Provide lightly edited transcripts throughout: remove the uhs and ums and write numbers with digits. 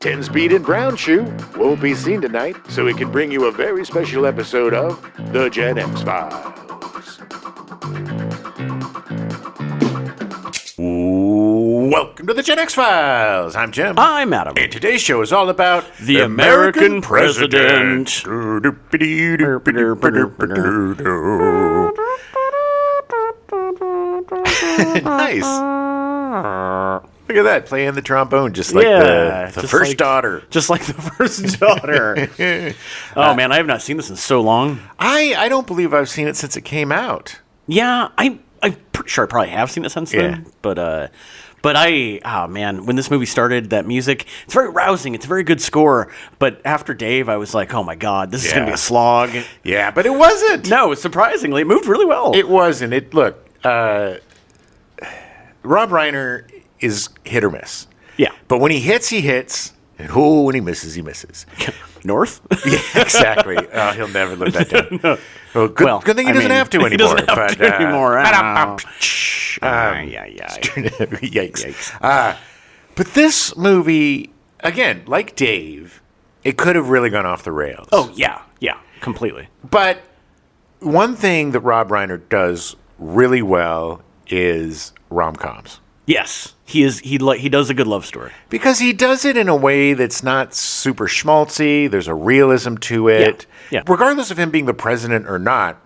10-Speed and Brown Shoe won't be seen tonight, so we can bring you a very special episode of The Gen X Files. Welcome to The Gen X Files. I'm Jim. I'm Adam. And today's show is all about the American president. Nice. Look at that, playing the trombone just like the first daughter. Just like the first daughter. Oh, man, I have not seen this in so long. I don't believe I've seen it since it came out. Yeah, I'm pretty sure I probably have seen it since then. But man, when this movie started, that music, it's very rousing. It's a very good score. But after Dave, I was like, oh, my God, this is going to be a slog. Yeah, but it wasn't. No, surprisingly, it moved really well. It wasn't. Look, Rob Reiner is hit or miss. Yeah. But when he hits, he hits. And when he misses, he misses. North? Yeah, exactly. He'll never live that down. No. Well, good thing he doesn't have to anymore. He doesn't have to anymore. Yikes. But this movie, again, like Dave, it could have really gone off the rails. Oh, yeah, completely. But one thing that Rob Reiner does really well is rom-coms. Yes, he does a good love story. Because he does it in a way that's not super schmaltzy. There's a realism to it. Yeah. Regardless of him being the president or not,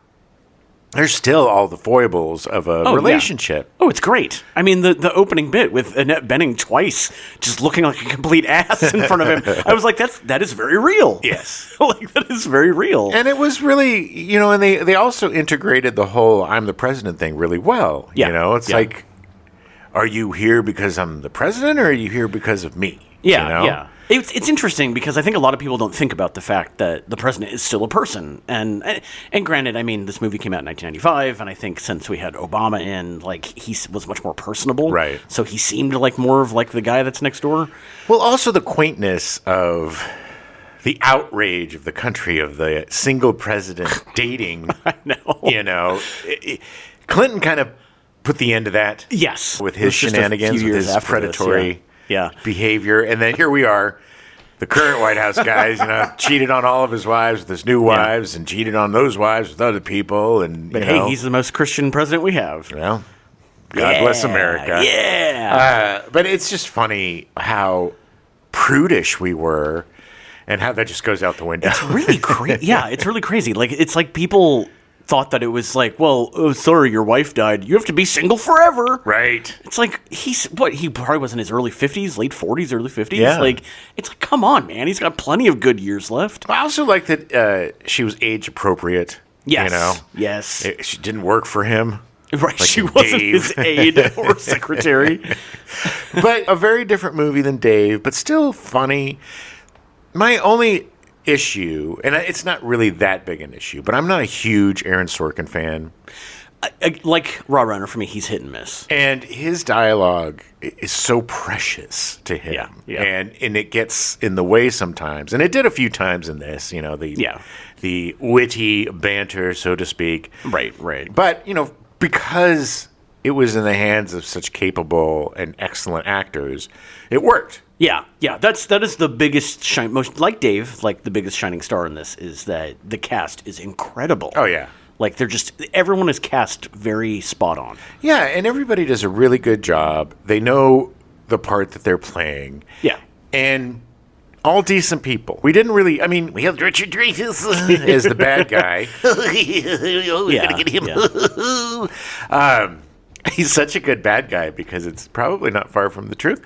there's still all the foibles of a relationship. Yeah. Oh, it's great. I mean, the opening bit with Annette Bening twice just looking like a complete ass in front of him. I was like, that is very real. Yes. Like, that is very real. And it was really, and they also integrated the whole I'm the president thing really well. Yeah. It's like, are you here because I'm the president, or are you here because of me? Yeah, yeah. It's interesting because I think a lot of people don't think about the fact that the president is still a person. And granted, I mean, this movie came out in 1995, and I think since we had Obama in, like, he was much more personable. Right. So he seemed like more of like the guy that's next door. Well, also the quaintness of the outrage of the country of the single president dating. I know. Clinton kind of put the end to that. Yes. With his shenanigans, with his predatory behavior. And then here we are, the current White House guys, cheated on all of his wives with his new wives and cheated on those wives with other people. But hey, he's the most Christian president we have. Well, God bless America. Yeah. But it's just funny how prudish we were and how that just goes out the window. It's really crazy. Yeah, it's really crazy. Like, it's like people thought that it was like, well, oh, sorry, your wife died. You have to be single forever. Right. It's like, he probably was in his early 50s, late 40s, early 50s. Yeah. Like, it's like, come on, man. He's got plenty of good years left. I also like that she was age appropriate. Yes. Yes. She didn't work for him. Right. Like she wasn't his aide or secretary. But a very different movie than Dave, but still funny. My only issue, and it's not really that big an issue, but I'm not a huge Aaron Sorkin fan. Like Rob Reiner, for me, he's hit and miss. And his dialogue is so precious to him. Yeah. And it gets in the way sometimes. And it did a few times in this, the witty banter, so to speak. Right. But, because it was in the hands of such capable and excellent actors, it worked. Yeah, that is the biggest most like Dave, like the biggest shining star in this is that the cast is incredible. Oh yeah, like everyone is cast very spot on. Yeah, and everybody does a really good job. They know the part that they're playing. Yeah, and all decent people. We didn't really. I mean, we have Richard Dreyfuss as the bad guy. We're gonna get him. Yeah. He's such a good bad guy because it's probably not far from the truth.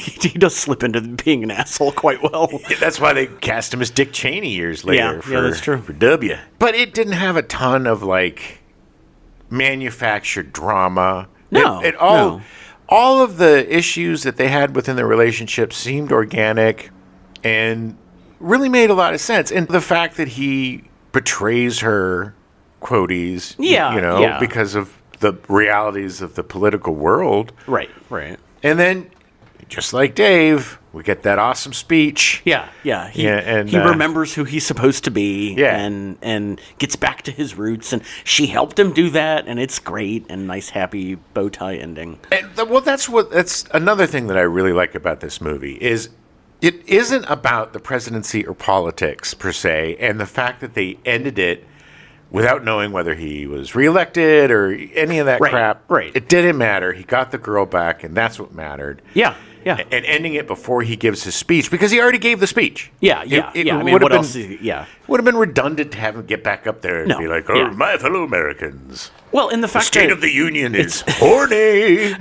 He does slip into being an asshole quite well. That's why they cast him as Dick Cheney years later. Yeah, that's true. For W. But it didn't have a ton of manufactured drama. No. All of the issues that they had within their relationship seemed organic and really made a lot of sense. And the fact that he betrays her, quoties, because of the realities of the political world. Right. And then, just like Dave, we get that awesome speech. Yeah. He remembers who he's supposed to be. Yeah. And gets back to his roots. And she helped him do that. And it's great. And nice, happy bow tie ending. And, that's another thing that I really like about this movie is it isn't about the presidency or politics per se, and the fact that they ended it without knowing whether he was reelected or any of that crap. Right. It didn't matter. He got the girl back, and that's what mattered. Yeah. And ending it before he gives his speech, because he already gave the speech. Yeah. I mean, what else? Would have been redundant to have him get back up there and be like, "Oh, my fellow Americans." Well, in the fact State that of the Union is horny.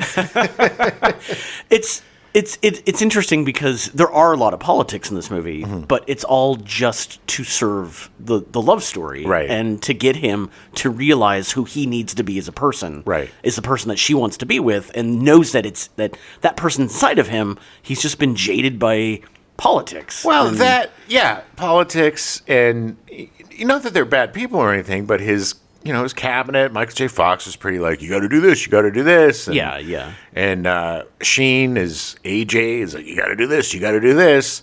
It's interesting because there are a lot of politics in this movie, but it's all just to serve the love story, Right. And to get him to realize who he needs to be as a person, Right. Is the person that she wants to be with, and knows that it's that person inside of him. He's just been jaded by politics. Well, politics, and not that they're bad people or anything, but his cabinet, Michael J. Fox was pretty like, you got to do this, you got to do this. And, yeah. And Sheen is AJ is like, you got to do this, you got to do this.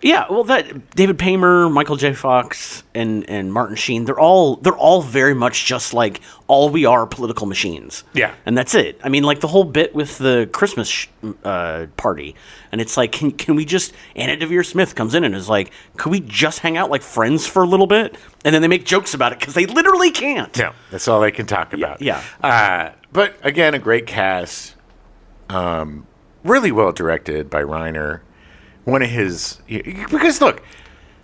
Yeah, well, that David Paymer, Michael J. Fox, and Martin Sheen, they're all very much just like all we are political machines. Yeah, and that's it. I mean, like the whole bit with the Christmas party, and it's like, can we just? Anna Deavere Smith comes in and is like, could we just hang out like friends for a little bit? And then they make jokes about it because they literally can't. No, that's all they can talk about. Yeah. But again, a great cast, really well directed by Reiner. One of his, because look,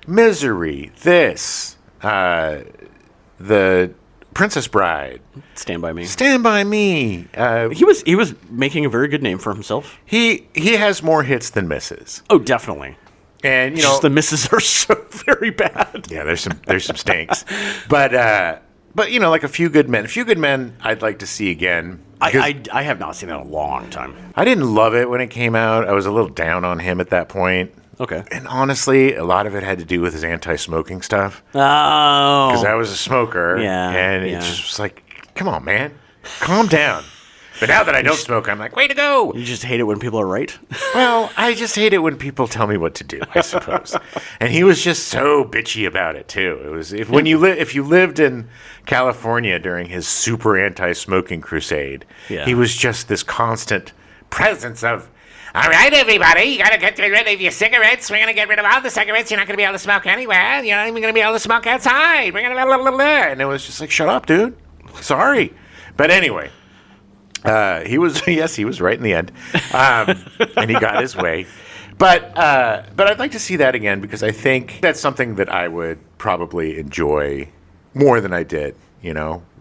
Misery, this, the Princess Bride, Stand By Me. Stand By Me. He was making a very good name for himself. He has more hits than misses. Oh, definitely. And Just the misses are so very bad. Yeah, there's some stinks, but like A Few Good Men. A Few Good Men, I'd like to see again. I have not seen that in a long time. I didn't love it when it came out. I was a little down on him at that point. Okay. And honestly, a lot of it had to do with his anti-smoking stuff. Oh. Because I was a smoker. Yeah. And it just was like, come on, man. Calm down. But now that I don't smoke, I'm like, way to go. You just hate it when people are right? Well, I just hate it when people tell me what to do, I suppose. And he was just so bitchy about it, too. It was if you lived in California during his super anti-smoking crusade, he was just this constant presence of, all right, everybody, you got to get rid of your cigarettes. We're going to get rid of all the cigarettes. You're not going to be able to smoke anywhere. You're not even going to be able to smoke outside. We're going to blah, blah, blah. And it was just like, shut up, dude. Sorry. But anyway, he was right in the end. And he got his way. But I'd like to see that again because I think that's something that I would probably enjoy more than I did,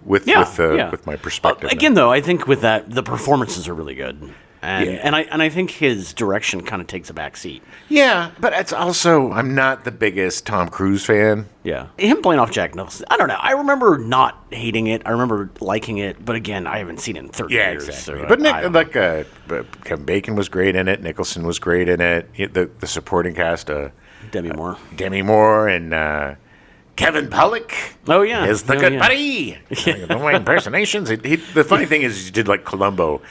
with my perspective. Again, though, I think with that, the performances are really good. And I think his direction kind of takes a back seat. Yeah, but it's also, I'm not the biggest Tom Cruise fan. Yeah. Him playing off Jack Nicholson, I don't know. I remember not hating it. I remember liking it. But again, I haven't seen it in 30 years. Exactly. So but Kevin Bacon was great in it. Nicholson was great in it. The supporting cast, Demi Moore and Kevin Pollak. Oh, yeah. Is the good buddy. The impersonations. The funny thing is, he did like Columbo.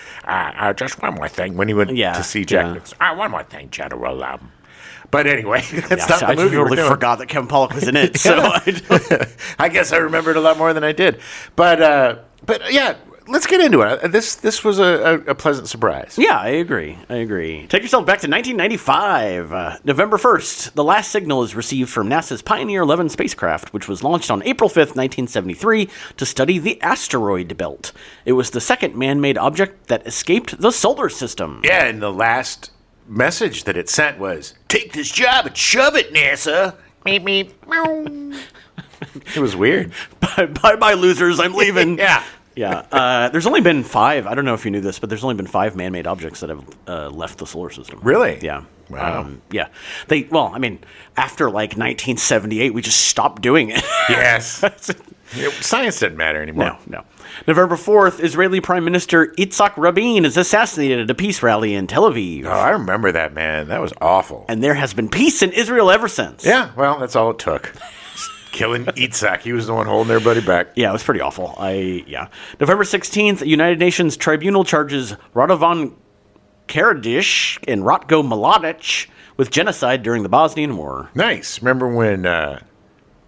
Just one more thing when he went to see Jack Nicholson. One more thing, General. But anyway, that's not the movie. I totally forgot that Kevin Pollak was in it. So I guess I remembered a lot more than I did. But yeah. Let's get into it. This was a pleasant surprise. Yeah, I agree. Take yourself back to 1995. November 1st, the last signal is received from NASA's Pioneer 11 spacecraft, which was launched on April 5th, 1973, to study the asteroid belt. It was the second man-made object that escaped the solar system. Yeah, and the last message that it sent was, take this job and shove it, NASA. Meep, meep. It was weird. Bye, losers. I'm leaving. Yeah. Yeah, there's only been 5. I don't know if you knew this, but there's only been 5 man-made objects that have left the solar system. Really? Yeah. Wow. Yeah. After like 1978, we just stopped doing it. Yes. Science doesn't matter anymore. No. November 4th, Israeli Prime Minister Yitzhak Rabin is assassinated at a peace rally in Tel Aviv. Oh, I remember that, man. That was awful. And there has been peace in Israel ever since. Yeah, well, that's all it took. Killing Yitzhak. He was the one holding everybody back. Yeah, it was pretty awful. November 16th, United Nations Tribunal charges Radovan Karadzic and Ratko Mladic with genocide during the Bosnian War. Nice. Remember when the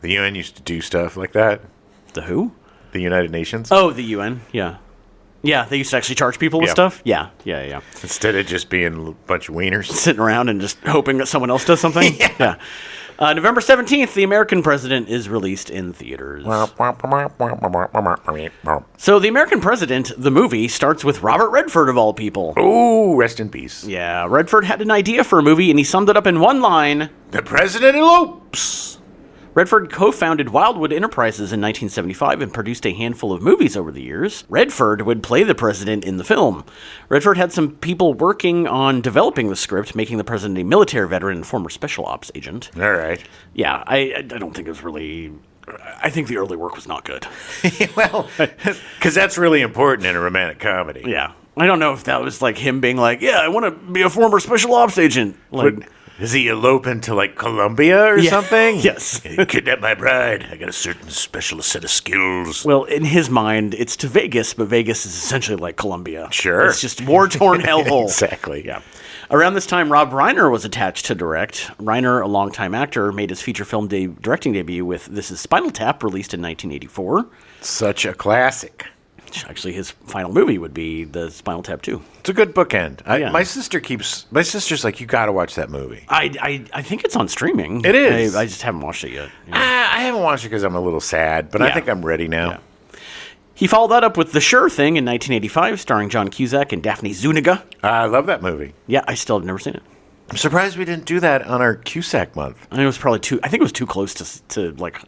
UN used to do stuff like that? The who? The United Nations. Oh, the UN. Yeah. Yeah, they used to actually charge people with Yep. stuff. Yeah. Instead of just being a bunch of wieners. Sitting around and just hoping that someone else does something. Yeah. November 17th, The American President is released in theaters. So The American President, the movie, starts with Robert Redford, of all people. Ooh, rest in peace. Yeah, Redford had an idea for a movie, and he summed it up in one line. The president elopes. Redford co-founded Wildwood Enterprises in 1975 and produced a handful of movies over the years. Redford would play the president in the film. Redford had some people working on developing the script, making the president a military veteran and former special ops agent. All right. Yeah, I don't think it was really... I think the early work was not good. Well, because that's really important in a romantic comedy. Yeah. I don't know if that was like him being like, yeah, I want to be a former special ops agent. Like... Is he eloping to, like, Colombia or something? Yes. Kidnap my bride. I got a certain special set of skills. Well, in his mind, it's to Vegas, but Vegas is essentially like Colombia. Sure. It's just war-torn hellhole. Exactly. Yeah. Around this time, Rob Reiner was attached to direct. Reiner, a longtime actor, made his feature film directing debut with This Is Spinal Tap, released in 1984. Such a classic. Actually, his final movie would be The Spinal Tap 2. It's a good bookend. Yeah. My sister's like, you got to watch that movie. I think it's on streaming. It is. I just haven't watched it yet. Yeah. I haven't watched it because I'm a little sad, but I Yeah. think I'm ready now. Yeah. He followed that up with The Sure Thing in 1985, starring John Cusack and Daphne Zuniga. I love that movie. Yeah, I still have never seen it. I'm surprised we didn't do that on our Cusack month. I think it was probably I think it was too close to like,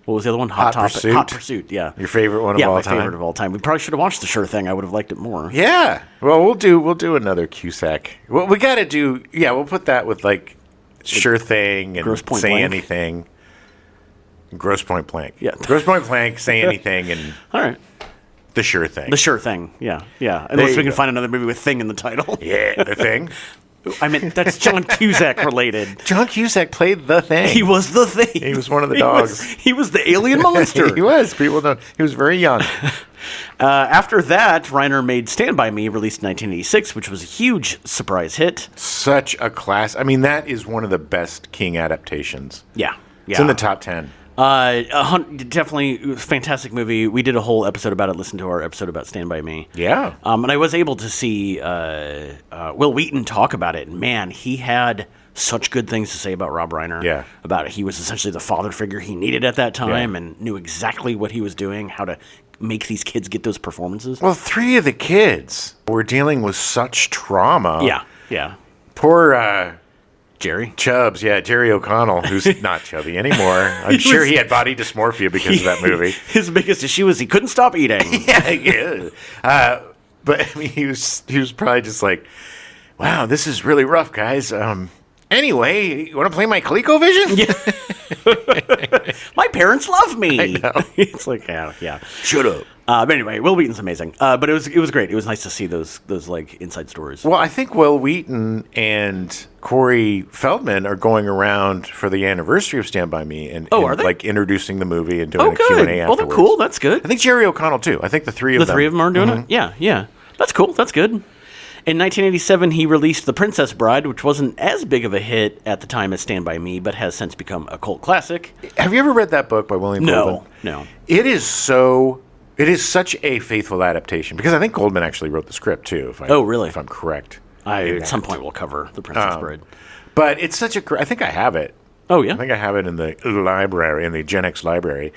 what was the other one? Hot Pursuit? Hot Pursuit, yeah. Your favorite one of all my time? favorite of all time. We probably should have watched The Sure Thing. I would have liked it more. Yeah. Well, we'll do another Cusack. Well, we got to do. Yeah, we'll put that with like Sure Thing and Grosse Pointe Say Blank. Anything. Grosse Pointe Blank. Yeah. Grosse Pointe Blank, Say Anything, and All right. The Sure Thing. The Sure Thing, yeah. Unless you we can go. find another movie with Thing in the title. Yeah, The Thing. I mean, that's John Cusack related. John Cusack played The Thing. He was the Thing. He was one of the dogs. He was the alien monster. He was. People don't. He was very young. After that, Reiner made Stand By Me, released in 1986, which was a huge surprise hit. Such a class. I mean, that is one of the best King adaptations. Yeah. It's in the top 10. Definitely fantastic movie. We did a whole episode about it. Listen to our episode about Stand By Me. Yeah. And I was able to see Will Wheaton talk about it. And man, he had such good things to say about Rob Reiner. Yeah. About it. He was essentially the father figure he needed at that time, Yeah. and knew exactly what he was doing, how to make these kids get those performances. Well, 3 of the kids were dealing with such trauma. Yeah. Poor Jerry. Chubbs, Jerry O'Connell, who's not chubby anymore. I'm sure he had body dysmorphia because of that movie. His biggest issue was he couldn't stop eating. Yeah. But I mean, he was probably just like, wow, this is really rough, guys. Anyway, you want to play my ColecoVision? Yeah. My parents love me. I know. It's like, yeah. Shut up. But anyway, Will Wheaton's amazing. But it was great. It was nice to see those like inside stories. Well, I think Will Wheaton and Corey Feldman are going around for the anniversary of Stand By Me and are they? like introducing the movie and doing Oh, a good. Q&A Well, afterwards. they're cool. That's good. I think Jerry O'Connell too. I think the three of them. The three of them are doing it? Yeah. That's cool. That's good. In 1987, he released The Princess Bride, which wasn't as big of a hit at the time as Stand By Me, but has since become a cult classic. Have you ever read that book by William Goldman? No. It is such a faithful adaptation because I think Goldman actually wrote the script too. Oh, really? If I'm correct. At some point, we'll cover The Princess Bride. But it's such a. I think I have it. Oh, yeah? I think I have it in the library, in the Gen X library.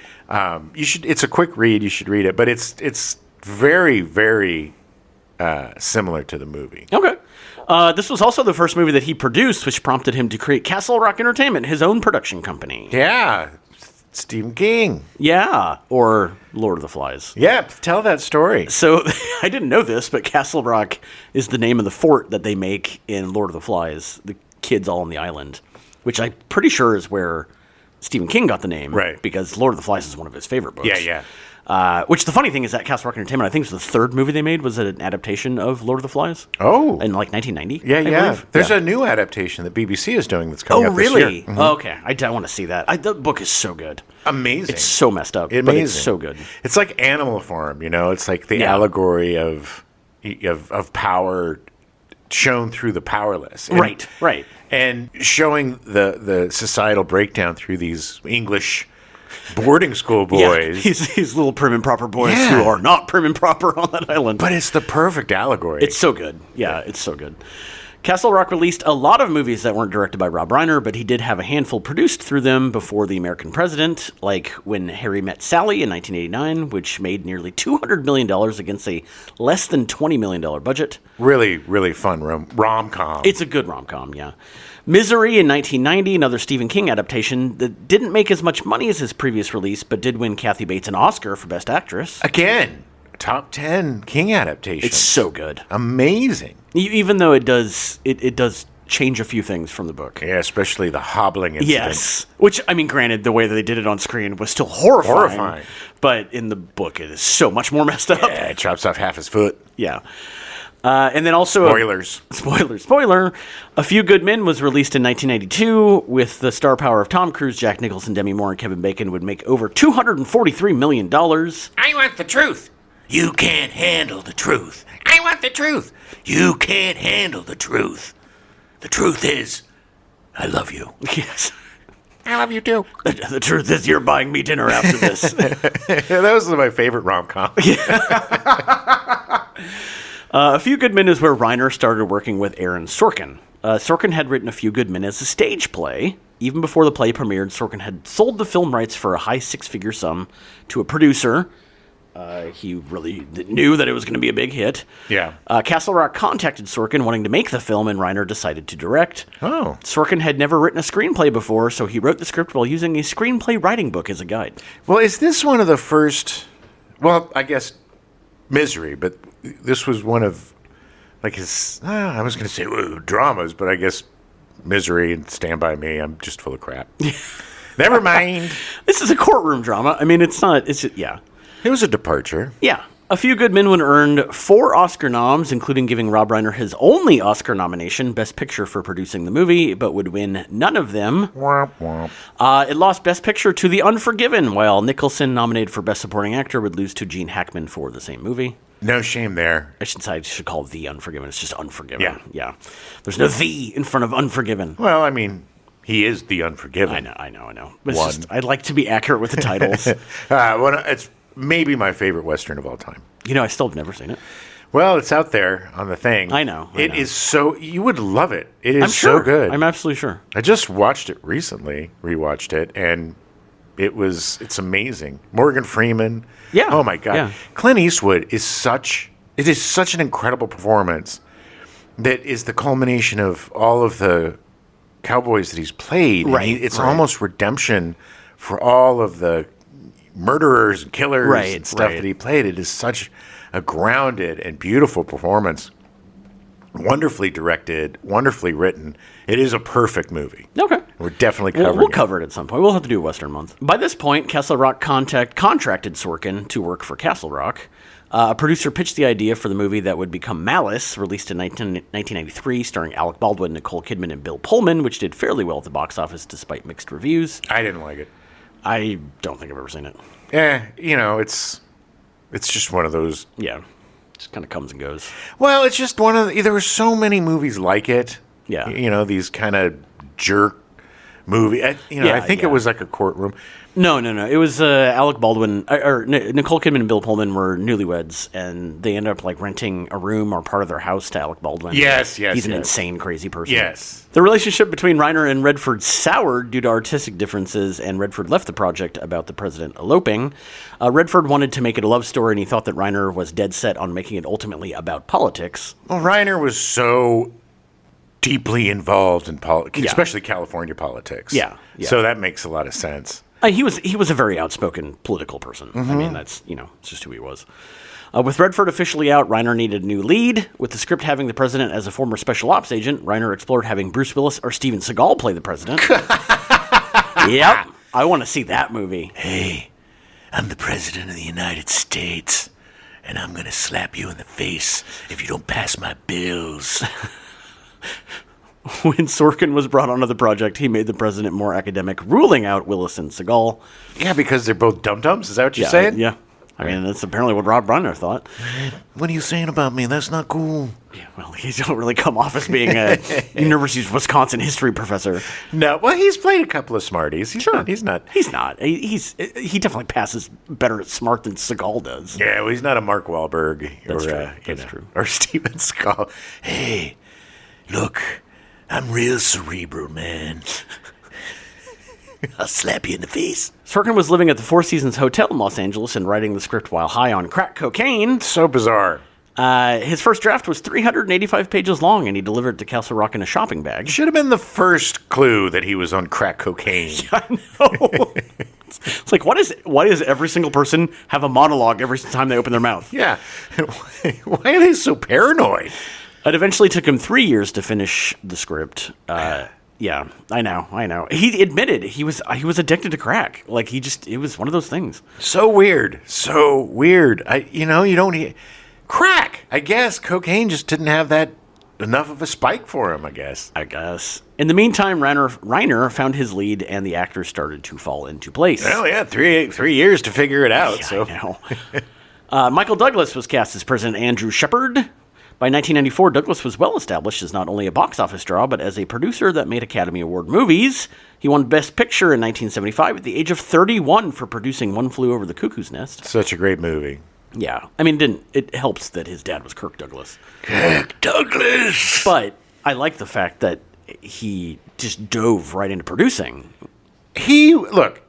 You should. It's a quick read. You should read it. But it's very, very similar to the movie. Okay. This was also the first movie that he produced, which prompted him to create Castle Rock Entertainment, his own production company. Yeah. Stephen King. Yeah, or Lord of the Flies. Yeah, tell that story. So, I didn't know this, but Castle Rock is the name of the fort that they make in Lord of the Flies, the kids all on the island, which I'm pretty sure is where Stephen King got the name. Right. Because Lord of the Flies is one of his favorite books. Yeah. Which the funny thing is that Castle Rock Entertainment, I think it was the third movie they made, was an adaptation of Lord of the Flies. Oh. In like 1990. Yeah. I believe. There's a new adaptation that BBC is doing that's coming Oh, out this really? year. Mhm. Oh, okay. I want to see that. The book is so good. Amazing. It's so messed up, but it's so good. It's like Animal Farm, It's like the allegory of power shown through the powerless. And, Right. And showing the societal breakdown through these English boarding school boys. Yeah, these little prim and proper boys Yeah. who are not prim and proper on that island. But it's the perfect allegory. It's so good. Yeah, it's so good. Castle Rock released a lot of movies that weren't directed by Rob Reiner, but he did have a handful produced through them before the American president, like When Harry Met Sally in 1989, which made nearly $200 million against a less than $20 million budget. really, really fun rom-com. It's a good rom-com, yeah. Misery in 1990, another Stephen King adaptation that didn't make as much money as his previous release, but did win Kathy Bates an Oscar for Best Actress. Again, top 10 King adaptation. It's so good. Amazing. Even though it does change a few things from the book. Yeah, especially the hobbling incident. Yes. Which, I mean, granted, the way that they did it on screen was still horrifying. Horrifying. But in the book, it is so much more messed up. Yeah, it chops off half his foot. Yeah. And then also... Spoiler. A Few Good Men was released in 1992 with the star power of Tom Cruise, Jack Nicholson, Demi Moore, and Kevin Bacon would make over $243 million. I want the truth. You can't handle the truth. I want the truth. You can't handle the truth. The truth is, I love you. Yes. I love you too. The truth is you're buying me dinner after this. That was my favorite rom-com. A Few Good Men is where Reiner started working with Aaron Sorkin. Sorkin had written A Few Good Men as a stage play. Even before the play premiered, Sorkin had sold the film rights for a high six-figure sum to a producer. He really knew that it was going to be a big hit. Yeah. Castle Rock contacted Sorkin wanting to make the film, and Reiner decided to direct. Oh. Sorkin had never written a screenplay before, so he wrote the script while using a screenplay writing book as a guide. Well, is this one of the first... Well, I guess Misery, but this was one of, like, his... I was going to say dramas, but I guess Misery and Stand By Me, I'm just full of crap. Never mind. This is a courtroom drama. I mean, it's not... It's just, yeah. It was a departure. Yeah. A Few Good Men would earned 4 Oscar noms, including giving Rob Reiner his only Oscar nomination, Best Picture for producing the movie, but would win none of them. Womp womp. It lost Best Picture to The Unforgiven, while Nicholson, nominated for Best Supporting Actor, would lose to Gene Hackman for the same movie. No shame there. I should call it The Unforgiven. It's just Unforgiven. Yeah. There's no "the" in front of Unforgiven. Well, I mean, he is the Unforgiven. I know. But it's just, I'd like to be accurate with the titles. It's maybe my favorite Western of all time. You know, I still have never seen it. Well, it's out there on the thing. I know. It is so... You would love it. It is I'm sure. so good. I'm absolutely sure. I just watched it recently, rewatched it, and it's amazing. Morgan Freeman. Yeah. Oh, my God. Yeah. Clint Eastwood is such an incredible performance that is the culmination of all of the cowboys that he's played. And Right. It's almost redemption for all of the murderers and killers and stuff that he played. It is such a grounded and beautiful performance. Wonderfully directed, wonderfully written. It is a perfect movie. Okay. We're definitely covering We'll it. cover it at some point. We'll have to do a Western month. By this point, Castle Rock contracted Sorkin to work for Castle Rock. A producer pitched the idea for the movie that would become Malice, released in 1993, starring Alec Baldwin, Nicole Kidman, and Bill Pullman, which did fairly well at the box office despite mixed reviews. I didn't like it. I don't think I've ever seen it. It's just one of those. Yeah. Just kind of comes and goes. Well, it's just one of there were so many movies like it. Yeah. These kind of jerk movie. I think it was like a courtroom. No. It was Alec Baldwin or Nicole Kidman and Bill Pullman were newlyweds, and they ended up like renting a room or part of their house to Alec Baldwin. Yes. He's an insane, crazy person. Yes. The relationship between Reiner and Redford soured due to artistic differences, and Redford left the project about the president eloping. Redford wanted to make it a love story, and he thought that Reiner was dead set on making it ultimately about politics. Well, Reiner was so deeply involved in politics, especially California politics. Yeah. So that makes a lot of sense. He was a very outspoken political person. I mean, that's, it's just who he was. With Redford officially out, Reiner needed a new lead. With the script having the president as a former special ops agent, Reiner explored having Bruce Willis or Steven Seagal play the president. Yep. I want to see that movie. Hey, I'm the president of the United States, and I'm going to slap you in the face if you don't pass my bills. When Sorkin was brought onto the project, he made the president more academic, ruling out Willis and Seagal. Yeah, because they're both dum-dums? Is that what you're saying? Yeah. I mean, that's apparently what Rob Reiner thought. What are you saying about me? That's not cool. Yeah, well, he don't really come off as being a University of Wisconsin history professor. No, well, he's played a couple of smarties. He's not. He's not. He definitely passes better at smart than Seagal does. Yeah, well, he's not a Mark Wahlberg That's true. Or Steven Seagal. Hey, look, I'm real cerebral, man. I'll slap you in the face. Sorkin was living at the Four Seasons Hotel in Los Angeles and writing the script while high on crack cocaine. So bizarre. His first draft was 385 pages long, and he delivered it to Castle Rock in a shopping bag. Should have been the first clue that he was on crack cocaine. I know. It's like, why does every single person have a monologue every time they open their mouth? Yeah. Why are they so paranoid? It eventually took him 3 years to finish the script. Yeah, I know. He admitted he was addicted to crack. Like, it was one of those things. So weird. You don't crack. I guess cocaine just didn't have that enough of a spike for him, I guess. In the meantime, Reiner found his lead, and the actors started to fall into place. Well, yeah, 3 years to figure it out. Yeah, so I know. Michael Douglas was cast as President Andrew Shepard. By 1994, Douglas was well established as not only a box office draw, but as a producer that made Academy Award movies. He won Best Picture in 1975 at the age of 31 for producing One Flew Over the Cuckoo's Nest. Such a great movie. Yeah. I mean, it helps that his dad was Kirk Douglas. Kirk Douglas! But I like the fact that he just dove right into producing. Look,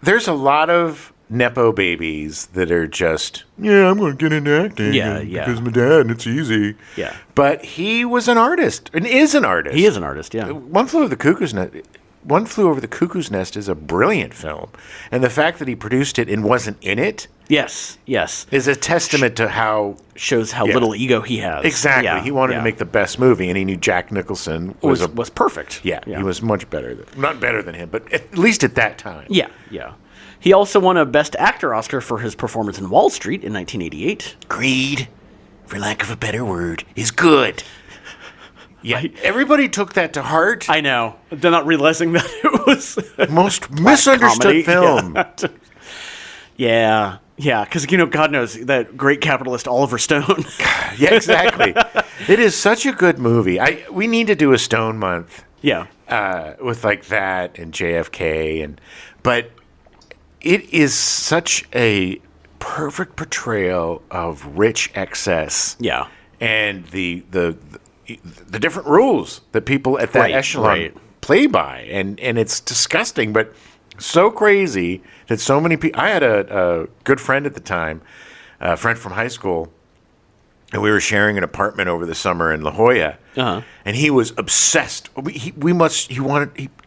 there's a lot of Nepo babies that are just, I'm going to get into acting because my dad, and it's easy. Yeah. But he was an artist, and is an artist. He is an artist, yeah. One Flew Over the Cuckoo's Nest is a brilliant film. And the fact that he produced it and wasn't in it Yes. is a testament to how... Shows how little ego he has. Exactly. Yeah, he wanted to make the best movie, and he knew Jack Nicholson was perfect. Yeah, he was much better. Not better than him, but at least at that time. Yeah. He also won a Best Actor Oscar for his performance in Wall Street in 1988. Greed, for lack of a better word, is good. Yeah, everybody took that to heart. I know. They're not realizing that it was most misunderstood film. Yeah, because, God knows, that great capitalist Oliver Stone. Yeah, exactly. It is such a good movie. We need to do a Stone month. Yeah. With like that and JFK, but it is such a perfect portrayal of rich excess. Yeah. And the different rules that people at that echelon play by. And it's disgusting, but so crazy that so many people... I had a good friend at the time, a friend from high school, and we were sharing an apartment over the summer in La Jolla. Uh-huh. And he was obsessed.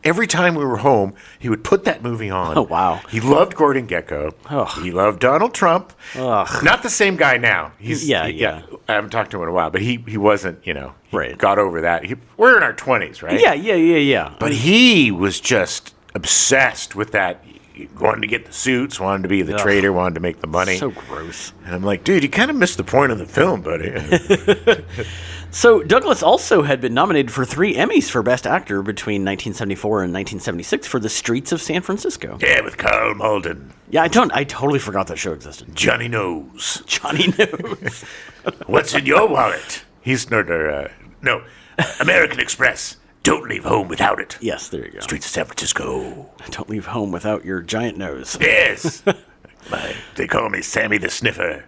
Every time we were home, he would put that movie on. Oh, wow. He loved Gordon Gekko. Ugh. He loved Donald Trump. Ugh. Not the same guy now. Yeah. I haven't talked to him in a while, but he wasn't, he Right. got over that. We're in our 20s, right? Yeah. But he was just obsessed with that. He wanted to get the suits, wanted to be the trader, wanted to make the money. So gross. And I'm like, dude, you kind of missed the point of the film, buddy. So Douglas also had been nominated for 3 Emmys for Best Actor between 1974 and 1976 for The Streets of San Francisco. Yeah, with Carl Malden. Yeah, I totally forgot that show existed. Johnny Knows. Johnny Knows. What's in your wallet? No, American Express. Don't leave home without it. Yes, there you go. Streets of San Francisco. Don't leave home without your giant nose. Yes. They call me Sammy the Sniffer.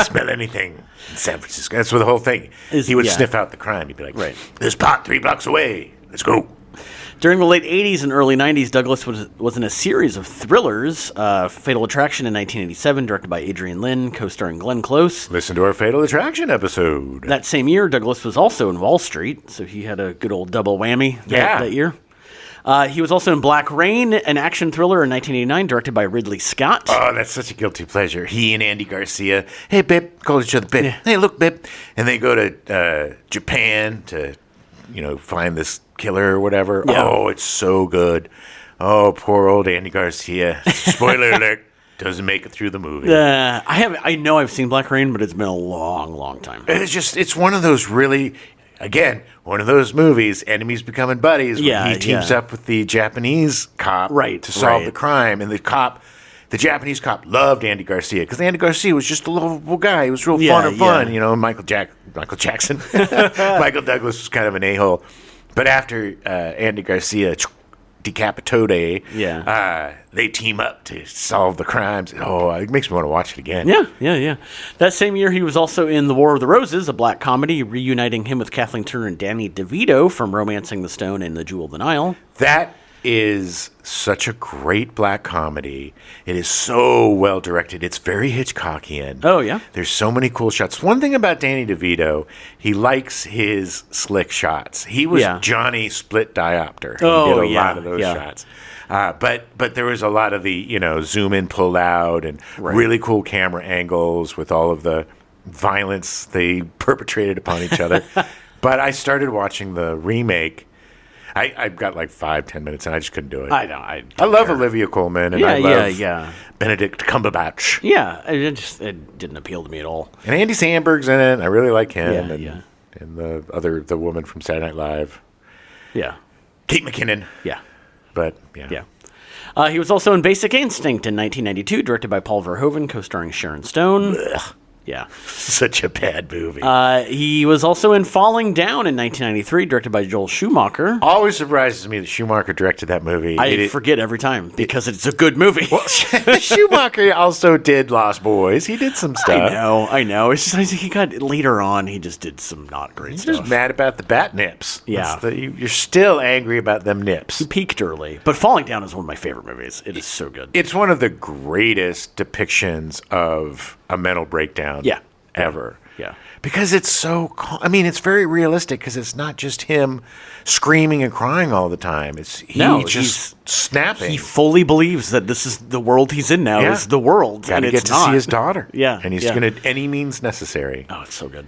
Smell anything in San Francisco. That's what the whole thing. He would sniff out the crime. He'd be like, right. There's pot 3 blocks away. Let's go. During the late 80s and early 90s, Douglas was in a series of thrillers. Fatal Attraction in 1987, directed by Adrian Lyne, co-starring Glenn Close. Listen to our Fatal Attraction episode. That same year, Douglas was also in Wall Street, so he had a good old double whammy that year. He was also in Black Rain, an action thriller in 1989, directed by Ridley Scott. Oh, that's such a guilty pleasure. He and Andy Garcia. Hey, babe. Call each other babe. Yeah. Hey, look, babe. And they go to Japan to, find this killer or whatever. Yeah. Oh, it's so good. Oh, poor old Andy Garcia. Spoiler alert. Doesn't make it through the movie. I know I've seen Black Rain, but it's been a long, long time. It's one of those really... Again, one of those movies, enemies becoming buddies, when he teams up with the Japanese cop to solve the crime. And the cop, the Japanese cop loved Andy Garcia because Andy Garcia was just a lovable guy. He was real Yeah, fun and fun. yeah. You know, Michael Jackson. Michael Douglas was kind of an a-hole. But after Andy Garcia decapitote, they team up to solve the crimes. Oh, it makes me want to watch it again. Yeah. That same year, he was also in The War of the Roses, a black comedy, reuniting him with Kathleen Turner and Danny DeVito from Romancing the Stone and The Jewel of the Nile. That is such a great black comedy. It is so well directed. It's very Hitchcockian. Oh, yeah? There's so many cool shots. One thing about Danny DeVito, he likes his slick shots. He was Johnny Split Diopter. He did a lot of those shots. But there was a lot of the, zoom in, pull out, and really cool camera angles with all of the violence they perpetrated upon each other. But I started watching the remake. I've got like 5-10 minutes, and I just couldn't do it. I know. I love Olivia Colman, and I love Benedict Cumberbatch. Yeah, it didn't appeal to me at all. And Andy Samberg's in it, and I really like him. Yeah, and the woman from Saturday Night Live. Yeah. Kate McKinnon. Yeah. But, yeah. Yeah. He was also in Basic Instinct in 1992, directed by Paul Verhoeven, co-starring Sharon Stone. Ugh. Yeah. Such a bad movie. He was also in Falling Down in 1993, directed by Joel Schumacher. Always surprises me that Schumacher directed that movie. I forget every time because it's a good movie. Well, Schumacher also did Lost Boys. He did some stuff. I know. It's just he got later on. He just did some not great stuff. He's just mad about the bat nips. Yeah, you're still angry about them nips. He peaked early, but Falling Down is one of my favorite movies. It is so good. It's one of the greatest depictions of a mental breakdown. Ever. Yeah. Because it's so, it's very realistic because it's not just him screaming and crying all the time. He's snapping. He fully believes that this is the world he's in now is the world. Got to get to see his daughter. Yeah. And he's going to, any means necessary. Oh, it's so good.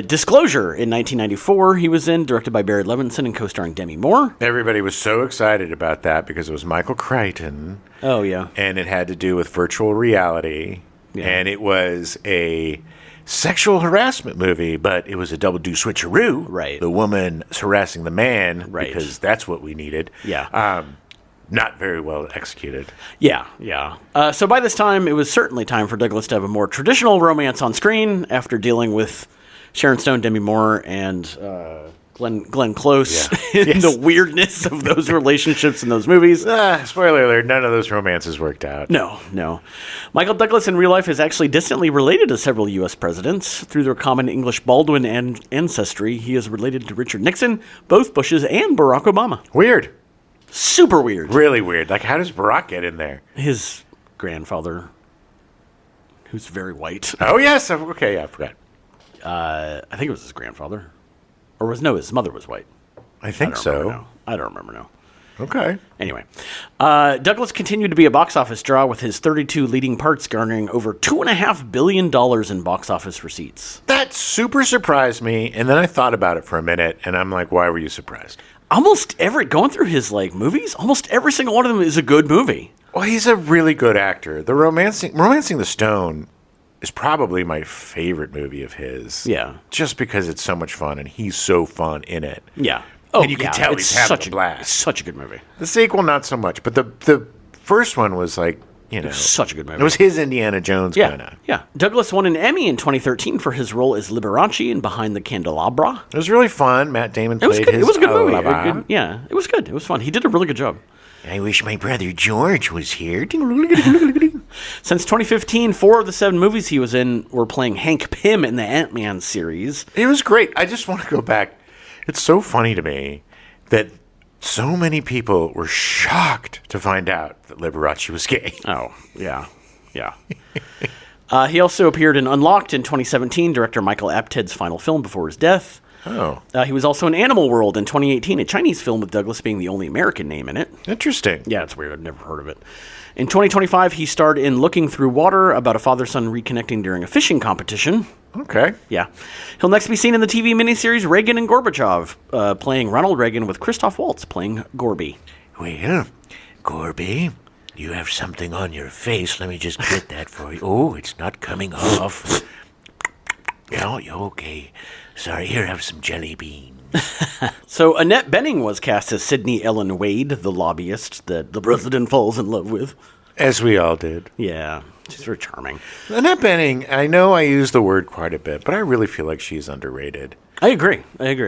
Disclosure in 1994, he was in, directed by Barry Levinson and co-starring Demi Moore. Everybody was so excited about that because it was Michael Crichton. Oh, yeah. And it had to do with virtual reality. Yeah. And it was a sexual harassment movie, but it was a double-do switcheroo. Right. The woman harassing the man because that's what we needed. Yeah. Not very well executed. Yeah. So by this time, it was certainly time for Douglas to have a more traditional romance on screen after dealing with Sharon Stone, Demi Moore, and Glenn Close and the weirdness of those relationships in those movies. Spoiler alert, none of those romances worked out. No. Michael Douglas in real life is actually distantly related to several U.S. presidents. Through their common English Baldwin ancestry, he is related to Richard Nixon, both Bushes, and Barack Obama. Weird. Super weird. Really weird. Like, how does Barack get in there? His grandfather, who's very white. Oh, yes. Okay, yeah, I forgot. I think it was his grandfather. Or his mother was white. I think so. I don't remember now. Okay. Anyway, Douglas continued to be a box office draw with his 32 leading parts garnering over $2.5 billion in box office receipts. That super surprised me, and then I thought about it for a minute, and I'm like, why were you surprised? Going through his movies, almost every single one of them is a good movie. Well, he's a really good actor. The Romancing the Stone is probably my favorite movie of his. Yeah. Just because it's so much fun, and he's so fun in it. Yeah. And you can tell he's having a blast. It's such a good movie. The sequel, not so much, but the first one was such a good movie. It was his Indiana Jones kind of. Yeah. Douglas won an Emmy in 2013 for his role as Liberace in Behind the Candelabra. It was really fun. Matt Damon played his. It was a good movie. It was good. It was fun. He did a really good job. I wish my brother George was here. Since 2015, 4 of the 7 movies he was in were playing Hank Pym in the Ant-Man series. It was great. I just want to go back. It's so funny to me that so many people were shocked to find out that Liberace was gay. Oh, yeah. He also appeared in Unlocked in 2017, director Michael Apted's final film before his death. Oh. He was also in Animal World in 2018, a Chinese film with Douglas being the only American name in it. Interesting. Yeah, it's weird. I've never heard of it. In 2025, he starred in Looking Through Water, about a father-son reconnecting during a fishing competition. Okay. Yeah. He'll next be seen in the TV miniseries Reagan and Gorbachev, playing Ronald Reagan with Christoph Waltz playing Gorby. Well, Gorby, you have something on your face. Let me just get that for you. Oh, it's not coming off. Yeah, okay. Sorry, here, have some jelly beans. So Annette Bening was cast as Sydney Ellen Wade, the lobbyist that the president falls in love with. As we all did. Yeah, she's very charming. Annette Bening, I know I use the word quite a bit, but I really feel like she's underrated. I agree.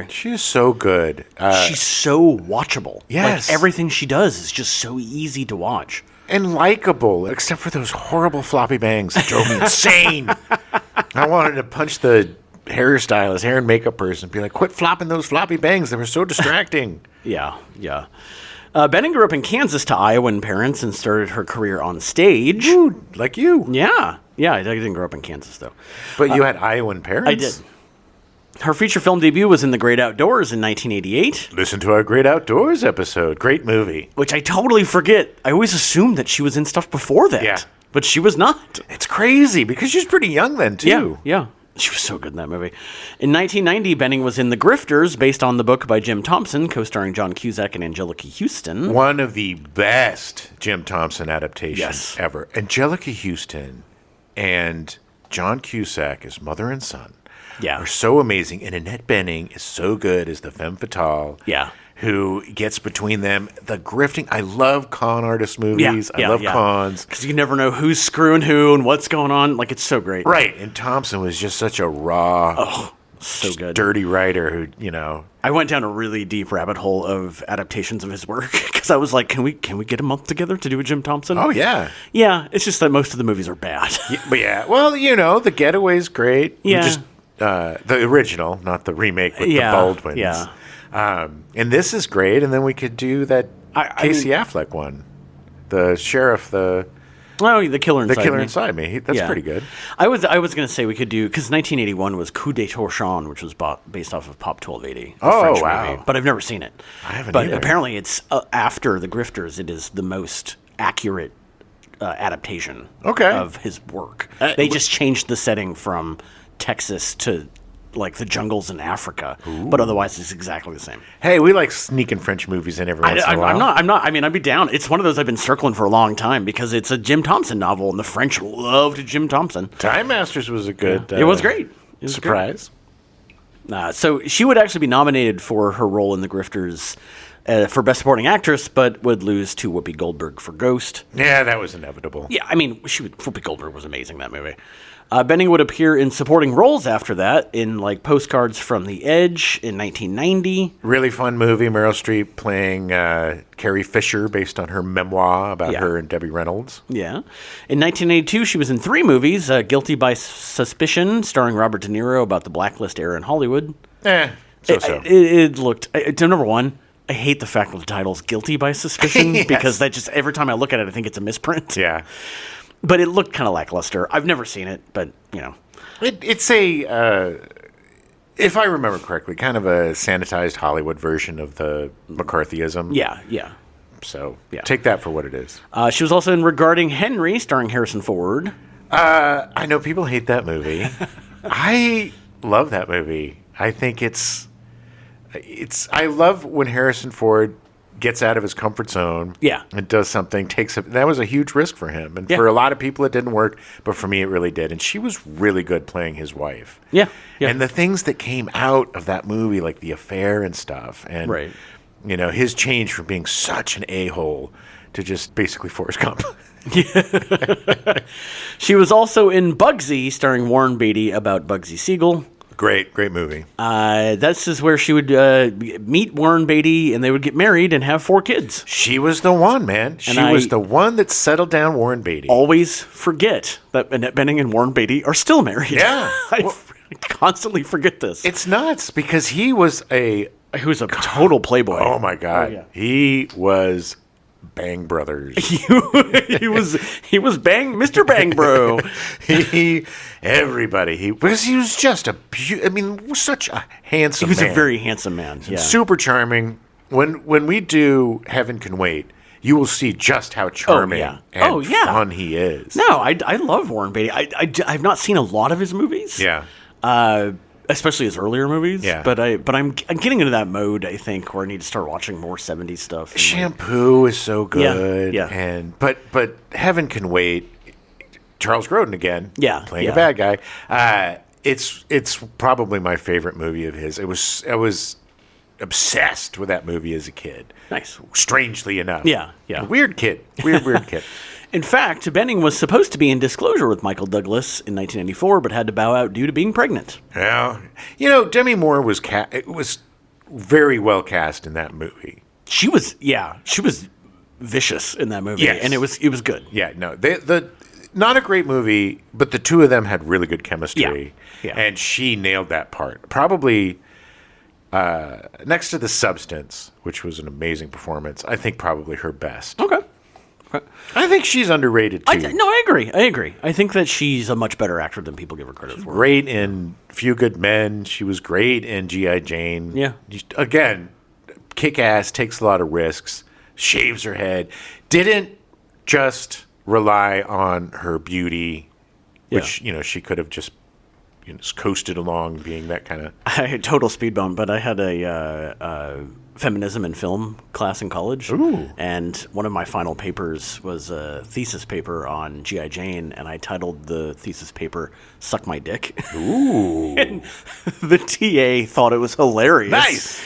She is so good. She's so watchable. Yes. Like, everything she does is just so easy to watch. And likable, except for those horrible floppy bangs that drove me insane. I wanted to punch the hairstylist, hair and makeup person, and be like, quit flopping those floppy bangs. They were so distracting. Yeah. Bening grew up in Kansas to Iowan parents and started her career on stage. Ooh, like you. Yeah, I didn't grow up in Kansas, though. But you had Iowan parents? I did. Her feature film debut was in The Great Outdoors in 1988. Listen to our Great Outdoors episode. Great movie. Which I totally forget. I always assumed that she was in stuff before that. Yeah. But she was not. It's crazy because she's pretty young then, too. Yeah. She was so good in that movie. In 1990, Bening was in The Grifters, based on the book by Jim Thompson, co-starring John Cusack and Angelica Houston. One of the best Jim Thompson adaptations Yes. ever. Angelica Houston and John Cusack, his mother and son, are so amazing. And Annette Bening is so good as the femme fatale. Yeah. Who gets between them the grifting. I love con artist movies. I love cons. Because you never know who's screwing who and what's going on. Like, it's so great. Right. And Thompson was just such a raw, so good, dirty writer who, you know. I went down a really deep rabbit hole of adaptations of his work because I was like, can we get a month together to do a Jim Thompson? Oh, yeah. Yeah, it's just that most of the movies are bad. Well, you know, The Getaway's great. Yeah. The original, not the remake with the Baldwins. Yeah. And this is great. And then we could do that Casey Affleck one. The sheriff, the Killer Inside Me. Inside Me. That's pretty good. I was going to say we could do, because 1981 was Coup de Torchon, which was based off of Pop 1280. Oh, wow. Movie, but I've never seen it. I haven't But either. apparently it's after The Grifters, it is the most accurate adaptation of his work. They just changed the setting from Texas to like the jungles in Africa, but otherwise it's exactly the same. Hey, we like sneaking French movies in every once in a while. I'm not. I mean, I'd be down. It's one of those I've been circling for a long time because it's a Jim Thompson novel, and the French loved Jim Thompson. Time Masters was a good. It was great. It was surprise. Great. So she would actually be nominated for her role in The Grifters for Best Supporting Actress, but would lose to Whoopi Goldberg for Ghost. Yeah, that was inevitable. Yeah, I mean, Whoopi Goldberg was amazing in that movie. Bening would appear in supporting roles after that in like Postcards from the Edge in 1990. Really fun movie. Meryl Streep playing Carrie Fisher based on her memoir about her and Debbie Reynolds. Yeah. In 1982, she was in 3 movies. Guilty by Suspicion, starring Robert De Niro about the blacklist era in Hollywood. So-so. It looked... number one, I hate the fact that the title's Guilty by Suspicion because that just... Every time I look at it, I think it's a misprint. Yeah. But it looked kind of lackluster. I've never seen it, but, you know. It's a, if I remember correctly, kind of a sanitized Hollywood version of the McCarthyism. Yeah. So take that for what it is. She was also in Regarding Henry, starring Harrison Ford. I know people hate that movie. I love that movie. I think I love when Harrison Ford gets out of his comfort zone and does something, that was a huge risk for him. And for a lot of people, it didn't work. But for me, it really did. And she was really good playing his wife. Yeah. And the things that came out of that movie, like the affair and stuff. And, you know, his change from being such an a-hole to just basically Forrest Gump. She was also in Bugsy, starring Warren Beatty about Bugsy Siegel. Great movie. This is where she would meet Warren Beatty, and they would get married and have 4 kids. She was the one, man. She was the one that settled down Warren Beatty. Always forget that Annette Bening and Warren Beatty are still married. Yeah. I constantly forget this. It's nuts because he was a total playboy. Oh, my God. Oh, yeah. He was Bang Brothers. he was Bang, Mr. Bang Bro. Because he was just such a handsome man. He was a very handsome man. Yeah. Super charming. When we do Heaven Can Wait, you will see just how charming and fun he is. No, I love Warren Beatty. I've not seen a lot of his movies. Yeah. Especially his earlier movies. Yeah. But I'm getting into that mode, I think, where I need to start watching more 70s stuff. Shampoo is so good. Yeah. And but Heaven Can Wait, Charles Grodin again. Yeah. Playing a bad guy. It's probably my favorite movie of his. I was obsessed with that movie as a kid. Nice. Strangely enough. Yeah. Weird kid. Weird kid. In fact, Bening was supposed to be in disclosure with Michael Douglas in 1994, but had to bow out due to being pregnant. Yeah. Demi Moore was very well cast in that movie. She was vicious in that movie, Yes. and it was good. Yeah, no, not a great movie, but the two of them had really good chemistry, Yeah. and she nailed that part. Probably next to The Substance, which was an amazing performance, I think probably her best. Okay. I think she's underrated too. I agree. I think that she's a much better actor than people give her credit for. Great in Few Good Men. She was great in G.I. Jane. Yeah. Again, kick-ass, takes a lot of risks, shaves her head. Didn't just rely on her beauty, which, she could have just coasted along being that kind of... I had total speed bump, but I had a feminism and film class in college. Ooh. And one of my final papers was a thesis paper on G.I. Jane, and I titled the thesis paper, Suck My Dick. Ooh. And the TA thought it was hilarious. Nice.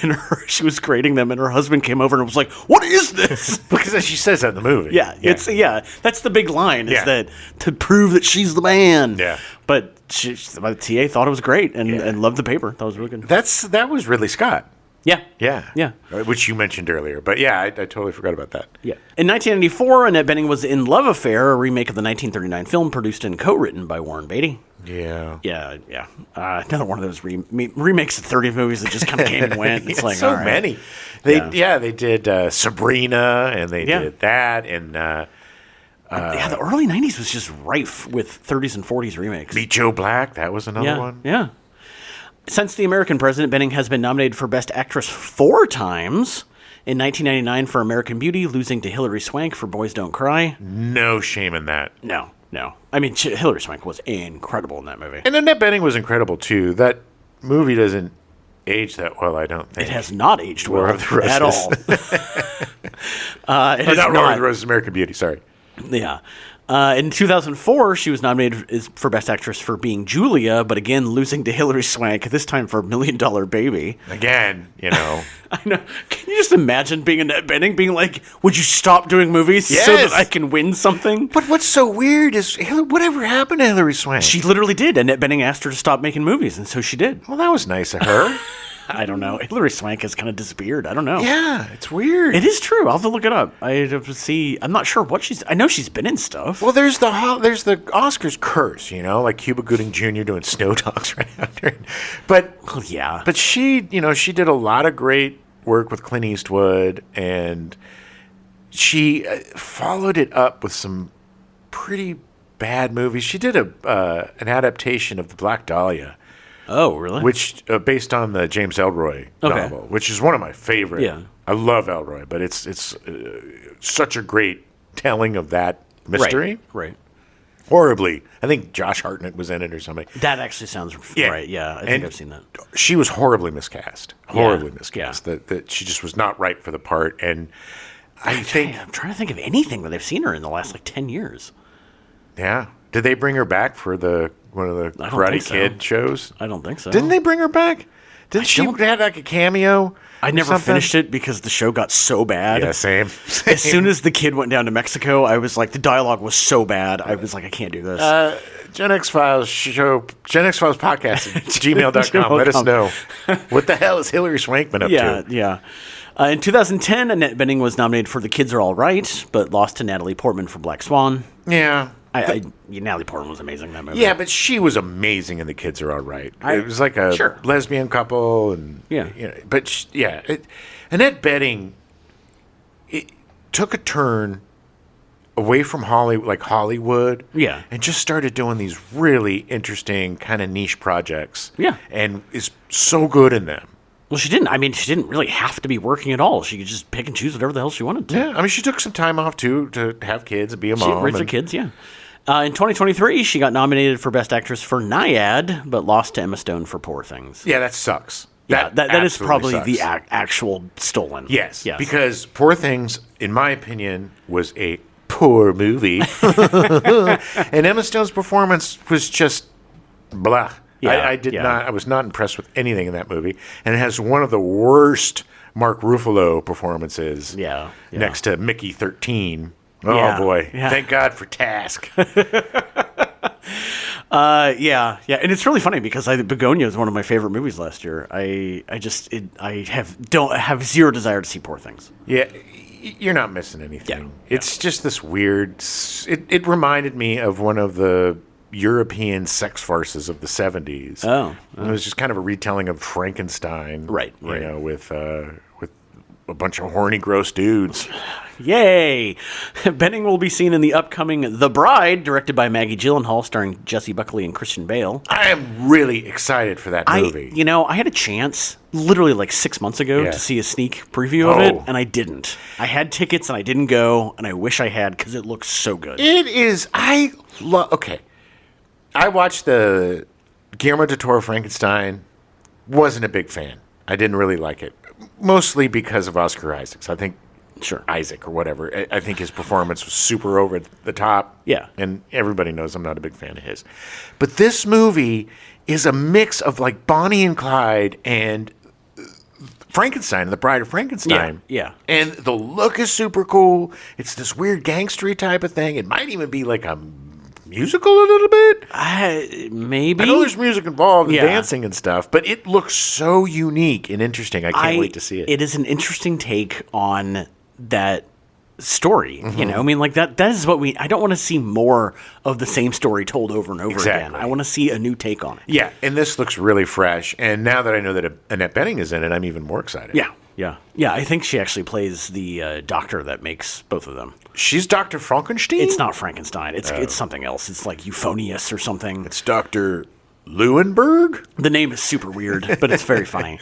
And she was grading them, and her husband came over and was like, "What is this?" Because she says that in the movie. Yeah, that's the big line, is Yeah. that to prove that she's the man. Yeah. But the TA thought it was great and loved the paper. That was really good. That was Ridley Scott. Yeah. Yeah. Yeah. Which you mentioned earlier. But yeah, I totally forgot about that. Yeah. In 1994, Annette Bening was in Love Affair, a remake of the 1939 film produced and co-written by Warren Beatty. Yeah. Yeah. Another one of those remakes of 30 movies that just kind of came and went. It's like, so all right. many. They did Sabrina, and they did that, and the early 90s was just rife with 30s and 40s remakes. Meet Joe Black. That was another one. Yeah. Since The American President, Bening has been nominated for Best Actress 4 times. In 1999 for American Beauty, losing to Hilary Swank for Boys Don't Cry. No shame in that. No. I mean, Hilary Swank was incredible in that movie. And Annette Bening was incredible, too. That movie doesn't age that well, I don't think. It has not aged well War of the Roses. at all. It has not War of not. the Roses, American Beauty, sorry. Yeah. In 2004, she was nominated for Best Actress for being Julia, but again, losing to Hilary Swank, this time for $1 Million Baby. Again, I know. Can you just imagine being Annette Bening being like, would you stop doing movies so Yes. that I can win something? But what's so weird is, whatever happened to Hilary Swank? She literally did. Annette Bening asked her to stop making movies, and so she did. Well, that was nice of her. I don't know. Hilary Swank has kind of disappeared. I don't know. Yeah, it's weird. It is true. I'll have to look it up. I have to see. I'm not sure what I know she's been in stuff. Well, there's the Oscars curse, like Cuba Gooding Jr. doing Snow Dogs right after. But yeah. But she did a lot of great work with Clint Eastwood, and she followed it up with some pretty bad movies. She did an adaptation of The Black Dahlia. Oh, really? Which based on the James Elroy novel, which is one of my favorite. Yeah. I love Elroy, but it's such a great telling of that mystery. Right. Horribly, I think Josh Hartnett was in it or something. That actually sounds right. Yeah, I think I've seen that. She was horribly miscast. Horribly miscast. Yeah. That she just was not right for the part. And I'm trying to think of anything that I've seen her in the last 10 years. Yeah. Did they bring her back for one of the Karate Kid shows? I don't think so. Didn't they bring her back? Didn't she have a cameo? I never finished it because the show got so bad. Yeah, same. As soon as the kid went down to Mexico, I was like, the dialogue was so bad. I was like, I can't do this. Gen X Files podcast at gmail.com. Let us know. What the hell is Hilary Swank been up to? Yeah. In 2010, Annette Bening was nominated for The Kids Are All Right, but lost to Natalie Portman for Black Swan. Yeah. Natalie Portman was amazing in that movie. Yeah, but she was amazing in The Kids Are All Right. It was like a lesbian couple, and Annette Bening took a turn away from Hollywood, and just started doing these really interesting kind of niche projects. Yeah, and is so good in them. Well, she didn't. I mean, she didn't really have to be working at all. She could just pick and choose whatever the hell she wanted to. Yeah, I mean, she took some time off too to have kids and be a mom. Raise her kids. Yeah. In 2023, she got nominated for Best Actress for Nyad, but lost to Emma Stone for Poor Things. Yeah, that sucks. Yeah, that is probably sucks. the actual stolen. Yes, because Poor Things, in my opinion, was a poor movie. And Emma Stone's performance was just blah. Yeah, I was not impressed with anything in that movie. And it has one of the worst Mark Ruffalo performances next to Mickey 13. Oh, Yeah. boy. Yeah. Thank God for Task. Yeah, and it's really funny because Begonia is one of my favorite movies last year. I don't have zero desire to see Poor Things. Yeah, you're not missing anything. Yeah. It's just this weird. It reminded me of one of the European sex farces of the 70s. Oh. It was just kind of a retelling of Frankenstein. Right. You know, with a bunch of horny, gross dudes. Yay! Bening will be seen in the upcoming The Bride, directed by Maggie Gyllenhaal, starring Jesse Buckley and Christian Bale. I am really excited for that movie. I had a chance literally like 6 months ago to see a sneak preview of it, and I didn't. I had tickets and I didn't go, and I wish I had because it looks so good. It is. Okay. I watched the Guillermo del Toro Frankenstein. Wasn't a big fan. I didn't really like it. Mostly because of Oscar Isaacs. I think, Isaac or whatever. I think his performance was super over the top. Yeah. And everybody knows I'm not a big fan of his. But this movie is a mix of like Bonnie and Clyde and Frankenstein, The Bride of Frankenstein. Yeah. And the look is super cool. It's this weird gangstery type of thing. It might even be like a musical a little bit. Maybe. I know there's music involved and dancing and stuff, but it looks so unique and interesting. I can't wait to see it. It is an interesting take on that story. You know, I mean, like that is what I don't want to see more of the same story told over and over again. I want to see a new take on it. Yeah, and this looks really fresh. And now that I know that Annette Bening is in it, I'm even more excited. Yeah. I think she actually plays the doctor that makes both of them. She's Dr. Frankenstein? It's not Frankenstein. It's something else. It's like Euphonious or something. It's Dr. Leuenberg? The name is super weird, but it's very funny.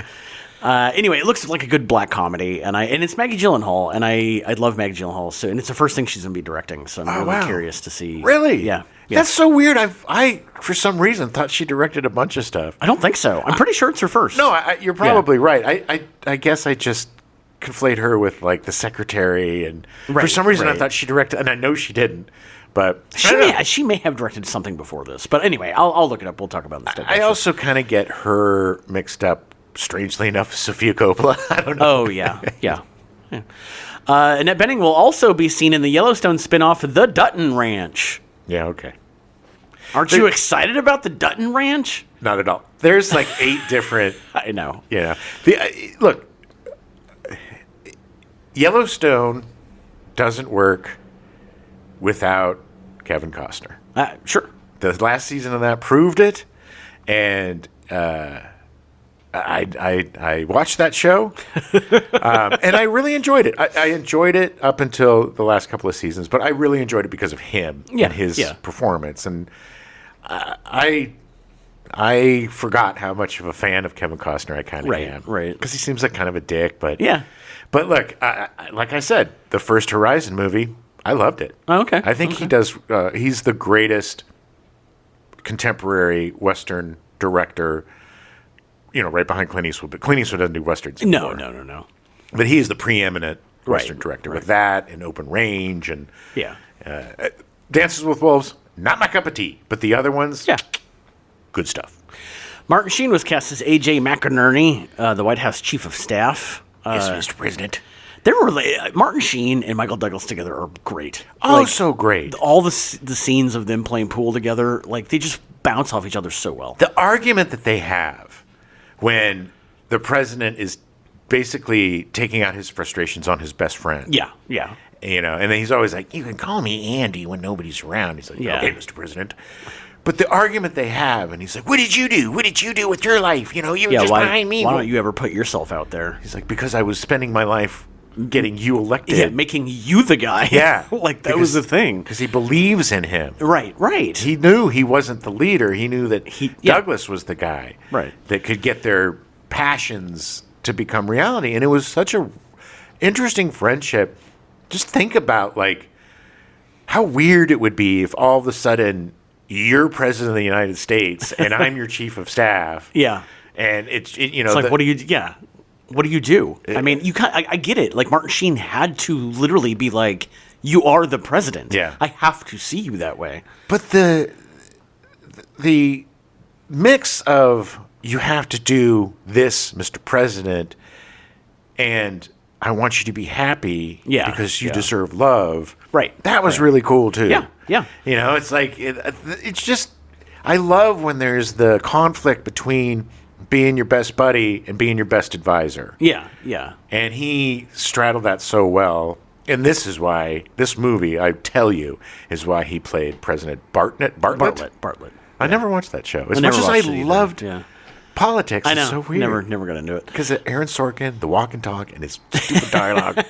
Anyway, it looks like a good black comedy, and it's Maggie Gyllenhaal, and I love Maggie Gyllenhaal, so, and it's the first thing she's going to be directing, so I'm really curious to see. Really? Yeah. That's so weird. I for some reason thought she directed a bunch of stuff. I don't think so. I'm pretty sure it's her first. No, you're probably right. I guess I just conflate her with like The Secretary, and for some reason I thought she directed, and I know she didn't. But she may have directed something before this. But anyway, I'll look it up. We'll talk about this. I also kind of get her mixed up, strangely enough, with Sofia Coppola. I don't know. Oh, yeah. Annette Bening will also be seen in the Yellowstone spinoff, The Dutton Ranch. Yeah, okay. Aren't you excited about The Dutton Ranch? Not at all. There's like 8 different... I know. Yeah. Look, Yellowstone doesn't work without Kevin Costner. Sure. The last season of that proved it, and I watched that show, and I really enjoyed it. I enjoyed it up until the last couple of seasons, but I really enjoyed it because of him and his performance. And I forgot how much of a fan of Kevin Costner I kind of am. Right. Because he seems like kind of a dick, but But look, like I said, the first Horizon movie, I loved it. Oh, okay. I think he does. He's the greatest contemporary Western director. You know, right behind Clint Eastwood. But Clint Eastwood doesn't do westerns anymore. No. But he's the preeminent Western director with that and Open Range and Dances with Wolves. Not my cup of tea, but the other ones, good stuff. Martin Sheen was cast as A.J. McInerney, the White House Chief of Staff. Yes, Mr. President. They were Martin Sheen and Michael Douglas together are great. Oh, so great. All the scenes of them playing pool together, like they just bounce off each other so well. The argument that they have when the president is basically taking out his frustrations on his best friend. Yeah. You know, and then he's always like, you can call me Andy when nobody's around. He's like, okay, Mr. President. But the argument they have, and he's like, what did you do? What did you do with your life? You know, you were just behind me. Why don't you ever put yourself out there? He's like, because I was spending my life getting you elected. Yeah, making you the guy. Yeah. Like that was the thing. Because he believes in him. Right. He knew he wasn't the leader. He knew that Douglas was the guy that could get their passions to become reality. And it was such a interesting friendship. Just think about, like, how weird it would be if all of a sudden you're president of the United States and I'm your chief of staff. Yeah. And it's like, what do you do? I mean, I get it. Like, Martin Sheen had to literally be like, you are the president. Yeah. I have to see you that way. But the mix of you have to do this, Mr. President, and I want you to be happy Yeah, because you yeah. deserve love. Right. That was really cool, too. Yeah, yeah. You know, it's like, it's just, I love when there's the conflict between being your best buddy and being your best advisor. Yeah, yeah. And he straddled that so well. And this is why, this movie, I tell you, is why he played President Bartlett. Bartlett. I never watched that show. As never much as I watched it either. loved Yeah. politics, I know. it's so weird. Never got into it. Because Aaron Sorkin, the walk and talk, and his stupid dialogue.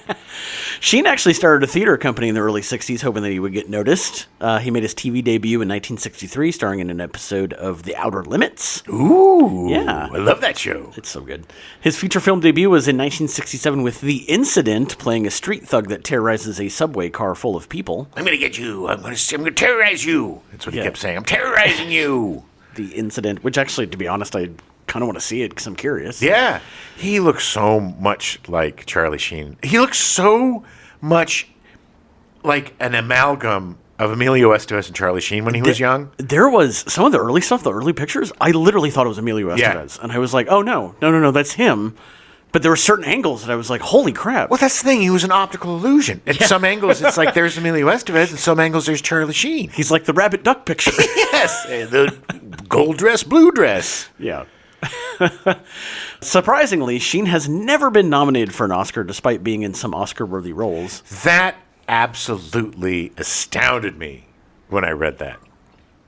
Sheen actually started a theater company in the early 60s, hoping that he would get noticed. He made his TV debut in 1963, starring in an episode of The Outer Limits. Ooh. Yeah. I love that show. It's so good. His feature film debut was in 1967 with The Incident, playing a street thug that terrorizes a subway car full of people. I'm going to get you. I'm going to terrorize you. That's what he kept saying. I'm terrorizing you. The Incident, which actually, to be honest, I kind of want to see it because I'm curious. Yeah. He looks so much like Charlie Sheen. He looks so much like an amalgam of Emilio Estevez and Charlie Sheen when he was young. There was some of the early stuff, the early pictures, I literally thought it was Emilio Estevez. And I was like, oh, no, that's him. But there were certain angles that I was like, holy crap. Well, that's the thing. He was an optical illusion. At some angles, it's like there's Emilio Estevez, and some angles, there's Charlie Sheen. He's like the rabbit duck picture. Yes. The gold dress, blue dress. Yeah. Surprisingly, Sheen has never been nominated for an Oscar despite being in some Oscar-worthy roles. That absolutely astounded me when I read that.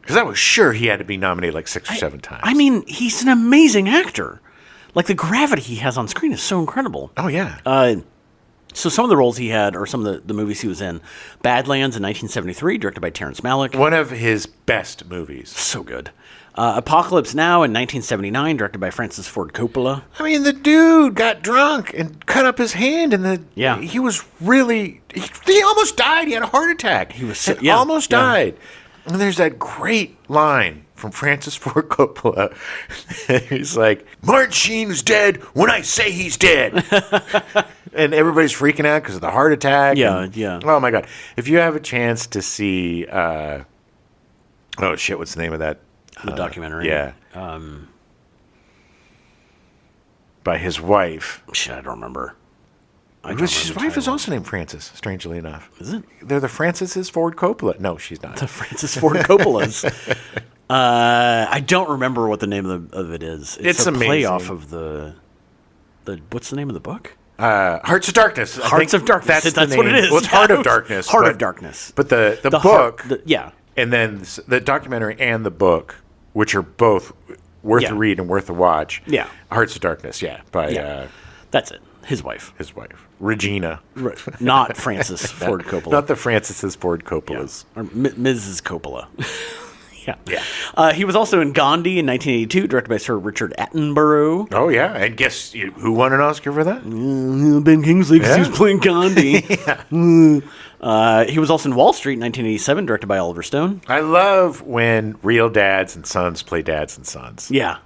Because I was sure he had to be nominated like 6 or 7 times. I mean, he's an amazing actor. Like, the gravity he has on screen is so incredible. Oh, yeah. So some of the roles he had, or some of the movies he was in, Badlands in 1973, directed by Terrence Malick. One of his best movies. So good. Apocalypse Now in 1979, directed by Francis Ford Coppola. I mean, the dude got drunk and cut up his hand, and Yeah. he was really... He almost died. He had a heart attack. He was almost died. And there's that great line from Francis Ford Coppola. He's like, Martin Sheen's dead when I say he's dead. And everybody's freaking out because of the heart attack. Yeah. Oh, my God. If you have a chance to see... oh, shit, what's the name of that? The documentary. Yeah. By his wife. Shit, I don't remember. His wife is also named Frances, strangely enough. Is it? They're the Frances Ford Coppola. No, she's not. The Francis Ford Coppolas. I don't remember what the name of it is. It's a amazing. play off of the what's the name of the book? Hearts of Darkness. Hearts of Darkness. That's what it is. Well, it's Heart of Darkness. Heart of Darkness. But the book, yeah. and then the documentary and the book, which are both worth a read and worth a watch. Yeah. Hearts of Darkness, by That's it. His wife. Regina. Not Francis Ford Coppola. Not the Frances Ford Coppolas. Or Mrs. Coppola. Yeah. He was also in Gandhi in 1982, directed by Sir Richard Attenborough. Oh, yeah. And guess who won an Oscar for that? Ben Kingsley, because he was playing Gandhi. He was also in Wall Street in 1987, directed by Oliver Stone. I love when real dads and sons play dads and sons. Yeah.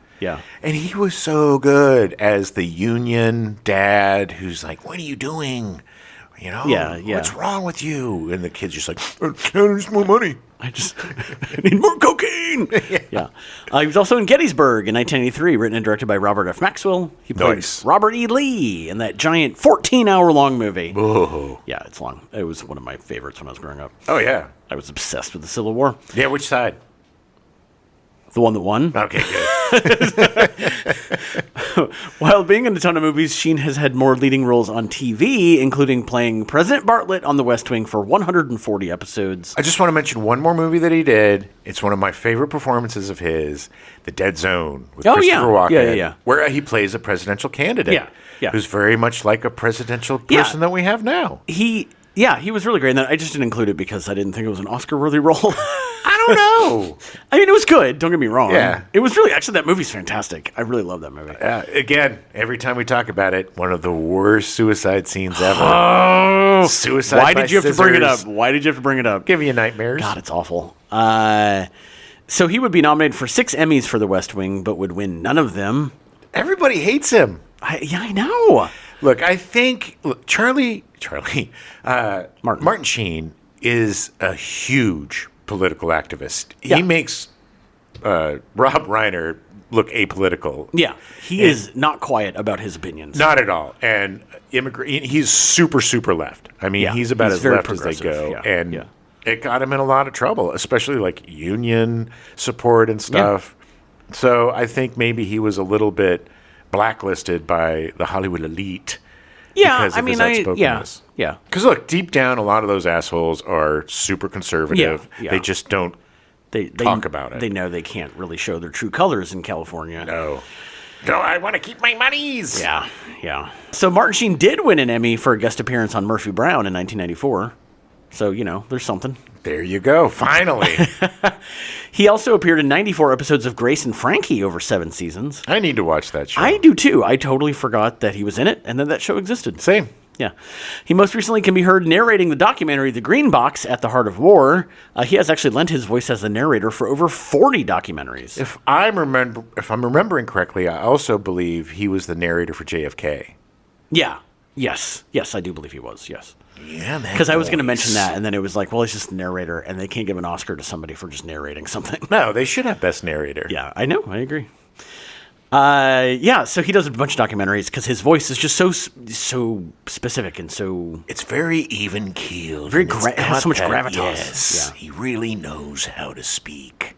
And he was so good as the union dad who's like, what are you doing? You know, what's wrong with you? And the kid's just like, I can't use more money. I need more cocaine. Yeah. He was also in Gettysburg in 1983, written and directed by Robert F. Maxwell. He played Robert E. Lee in that giant 14-hour-long movie. Oh. Yeah, it's long. It was one of my favorites when I was growing up. Oh, yeah. I was obsessed with the Civil War. Yeah, which side? The one that won. Okay, good. While being in a ton of movies, Sheen has had more leading roles on TV, including playing President Bartlett on The West Wing for 140 episodes. I just want to mention one more movie that he did. It's one of my favorite performances of his, The Dead Zone, with Christopher Walken, where he plays a presidential candidate who's very much like a presidential person that we have now. He was really great. And I just didn't include it because I didn't think it was an Oscar-worthy role. I don't know. I mean, it was good. Don't get me wrong. Yeah. It was really, actually, that movie's fantastic. I really love that movie. Again, every time we talk about it, one of the worst suicide scenes ever. Oh, suicide Why by did you have scissors. to bring it up? Why did you have to bring it up? Give you nightmares. God, it's awful. So he would be nominated for 6 Emmys for The West Wing, but would win none of them. Everybody hates him. I know. Look, I think Martin Sheen is a huge political activist. He makes Rob Reiner look apolitical. Yeah, he is not quiet about his opinions. Not at all. And he's super, super left. I mean, he's about as left as they go. Yeah. And it got him in a lot of trouble, especially like union support and stuff. Yeah. So I think maybe he was a little bit blacklisted by the Hollywood elite. Yeah, because of his outspokenness. Yeah. Because look, deep down, a lot of those assholes are super conservative. Yeah. They just don't talk about it. They know they can't really show their true colors in California. No, I want to keep my monies. Yeah. So Martin Sheen did win an Emmy for a guest appearance on Murphy Brown in 1994. So, there's something. There you go. Finally. He also appeared in 94 episodes of Grace and Frankie over 7 seasons. I need to watch that show. I do too. I totally forgot that he was in it and then that show existed. Same. Yeah. He most recently can be heard narrating the documentary The Green Box at the Heart of War. He has actually lent his voice as the narrator for over 40 documentaries. If I'm remembering correctly, I also believe he was the narrator for JFK. Yeah. Yes, I do believe he was, yes. Yeah, man. Because I was going to mention that, and then it was like, well, he's just the narrator, and they can't give an Oscar to somebody for just narrating something. No, they should have Best Narrator. Yeah, I know. I agree. So he does a bunch of documentaries because his voice is just so specific and so... It's very even-keeled. It has so much gravitas. Yes, he really knows how to speak.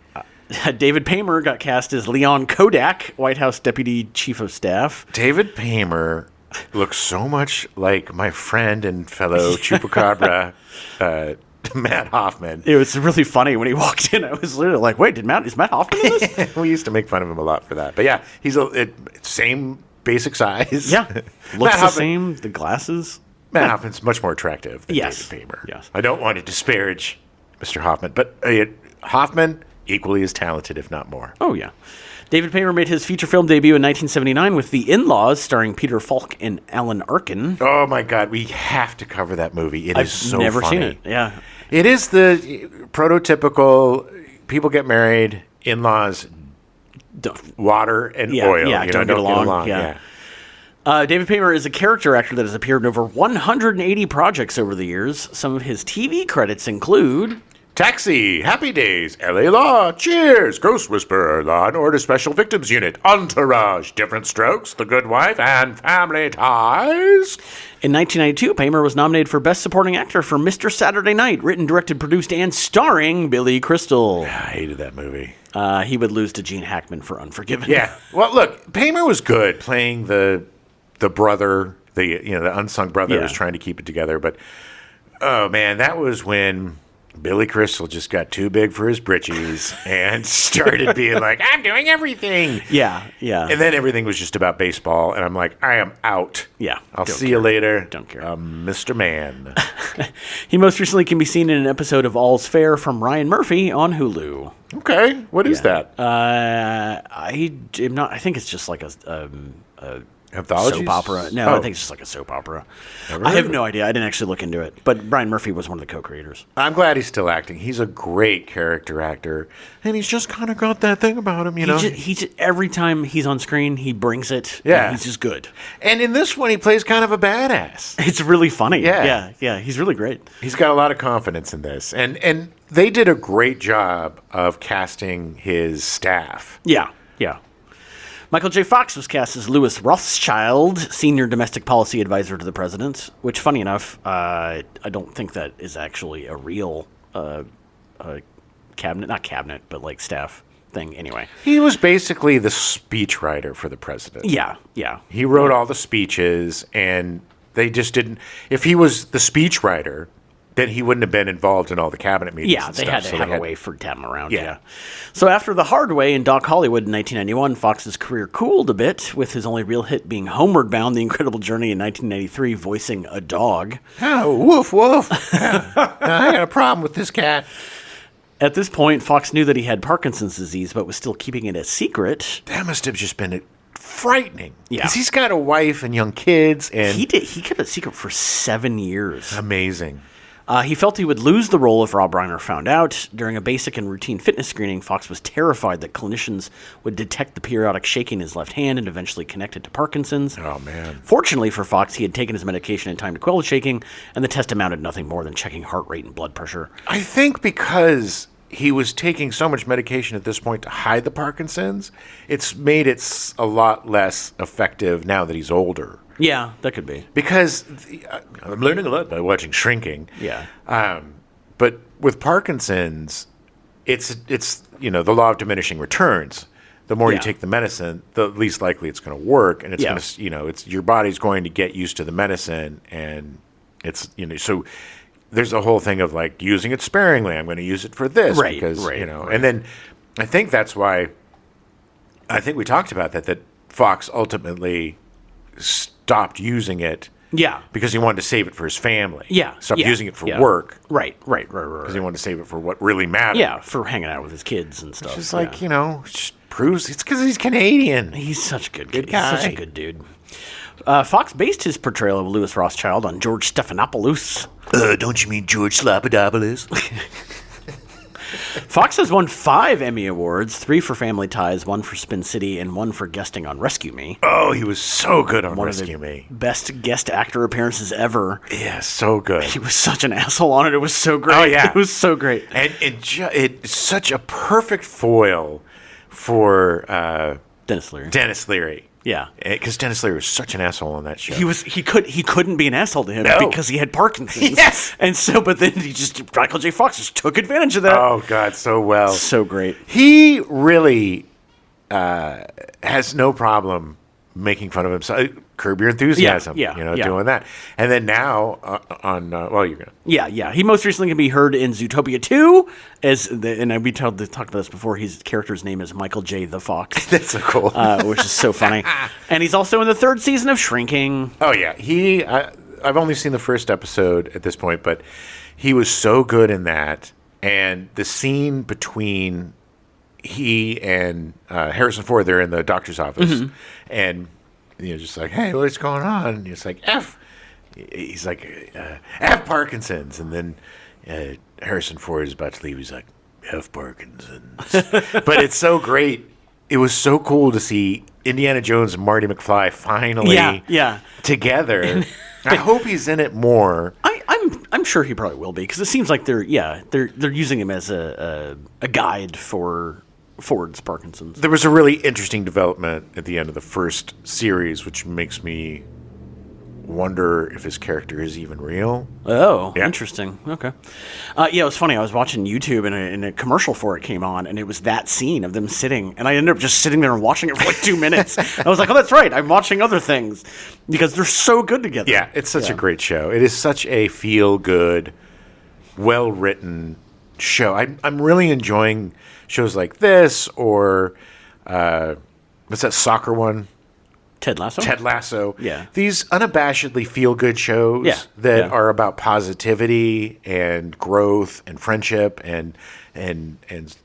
David Paymer got cast as Leon Kodak, White House Deputy Chief of Staff. David Paymer looks so much like my friend and fellow Chupacabra, Matt Hoffman. It was really funny when he walked in. I was literally like, wait, is Matt Hoffman in this? We used to make fun of him a lot for that. But yeah, he's same basic size. Yeah. Looks the same, the glasses. Matt Hoffman's much more attractive than David Paymer. Yes. I don't want to disparage Mr. Hoffman, but Hoffman, equally as talented, if not more. Oh, yeah. David Paymer made his feature film debut in 1979 with The In-Laws, starring Peter Falk and Alan Arkin. Oh, my God. We have to cover that movie. It is so funny. I've never seen it. Yeah. It is the prototypical people get married, in-laws, water and oil. Yeah, don't get along. Yeah. David Paymer is a character actor that has appeared in over 180 projects over the years. Some of his TV credits include... Taxi, Happy Days, L.A. Law, Cheers, Ghost Whisperer, Law and Order Special Victims Unit, Entourage, Different Strokes, The Good Wife, and Family Ties. In 1992, Paymer was nominated for Best Supporting Actor for Mr. Saturday Night, written, directed, produced, and starring Billy Crystal. I hated that movie. He would lose to Gene Hackman for Unforgiven. Yeah. Well, look, Paymer was good playing the brother, the unsung brother who was trying to keep it together. But, oh, man, that was when Billy Crystal just got too big for his britches and started being like, I'm doing everything. Yeah. And then everything was just about baseball, and I'm like, I am out. Yeah. I'll see you later. Don't care. Mr. Man. He most recently can be seen in an episode of All's Fair from Ryan Murphy on Hulu. Okay. What is that? I am not. I think it's just like a anthology soap opera. No, I think it's just like a soap opera. I have no idea. I didn't actually look into it. But Brian Murphy was one of the co-creators. I'm glad he's still acting. He's a great character actor, and he's just kind of got that thing about him, He just, every time he's on screen, he brings it. Yeah, he's just good. And in this one, he plays kind of a badass. It's really funny. Yeah. He's really great. He's got a lot of confidence in this, and they did a great job of casting his staff. Yeah. Michael J. Fox was cast as Louis Rothschild, senior domestic policy advisor to the president, which, funny enough, I don't think that is actually a real cabinet, but like staff thing anyway. He was basically the speechwriter for the president. Yeah. He wrote all the speeches, and they just didn't... If he was the speechwriter, then he wouldn't have been involved in all the cabinet meetings. Yeah, they had to have a way for him around. Yeah. So after The Hard Way in Doc Hollywood in 1991, Fox's career cooled a bit, with his only real hit being Homeward Bound: The Incredible Journey in 1993, voicing a dog. Oh, woof, woof. I got a problem with this cat. At this point, Fox knew that he had Parkinson's disease, but was still keeping it a secret. That must have just been frightening. Yeah. Because he's got a wife and young kids. And He kept it secret for 7 years. Amazing. He felt he would lose the role if Rob Reiner found out. During a basic and routine fitness screening, Fox was terrified that clinicians would detect the periodic shaking in his left hand and eventually connect it to Parkinson's. Oh, man. Fortunately for Fox, he had taken his medication in time to quell the shaking, and the test amounted nothing more than checking heart rate and blood pressure. I think because he was taking so much medication at this point to hide the Parkinson's, it's made it a lot less effective now that he's older. Yeah, that could be. Because I'm learning a lot by watching Shrinking. Yeah. But with Parkinson's, it's the law of diminishing returns. The more you take the medicine, the least likely it's going to work, and it's going to, it's your body's going to get used to the medicine, and it's so there's a whole thing of like using it sparingly. I'm going to use it for this because and then I think that's why I think we talked about that Fox ultimately stopped using it. Yeah. Because he wanted to save it for his family. Yeah. Stopped using it for work. Right. Because he wanted to save it for what really mattered. Yeah, for hanging out with his kids and stuff. It's just like, just proves it's because he's Canadian. He's such a good guy. He's such a good dude. Fox based his portrayal of Louis Rothschild on George Stephanopoulos. Don't you mean George Slappadopoulos? Fox has won 5 Emmy Awards, 3 for Family Ties, 1 for Spin City, and 1 for guesting on Rescue Me. Oh, he was so good on One Rescue of the Me. Best guest actor appearances ever. Yeah, so good. He was such an asshole on it. It was so great. Oh, yeah. It was so great. And it's such a perfect foil for Dennis Leary. Yeah, because Dennis Leary was such an asshole on that show. He couldn't be an asshole to him because he had Parkinson's. Yes, and so but then Michael J. Fox just took advantage of that. Oh God, so well, so great. He really has no problem making fun of himself. Curb Your Enthusiasm, doing that. And then now you're gonna. Yeah. He most recently can be heard in Zootopia 2 and we talked about this before. His character's name is Michael J. the Fox. That's so cool. Which is so funny. And he's also in the 3rd season of Shrinking. Oh yeah, I've only seen the first episode at this point, but he was so good in that. And the scene between he and Harrison Ford, they're in the doctor's office, and just like, hey, what's going on? And he's like, he's like, F Parkinson's. And then Harrison Ford is about to leave. He's like, F Parkinson's. But it's so great. It was so cool to see Indiana Jones and Marty McFly finally together. I hope he's in it more. I'm sure he probably will be, because it seems like they're using him as a guide for Ford's Parkinson's. There was a really interesting development at the end of the first series, which makes me wonder if his character is even real. Oh, interesting. Okay. It was funny. I was watching YouTube and a commercial for it came on, and it was that scene of them sitting, and I ended up just sitting there and watching it for like 2 minutes. I was like, oh, that's right. I'm watching other things because they're so good together. Yeah, it's such a great show. It is such a feel-good, well-written show. I'm really enjoying shows like this, or what's that soccer one? Ted Lasso? Ted Lasso. Yeah. These unabashedly feel-good shows that are about positivity and growth and friendship and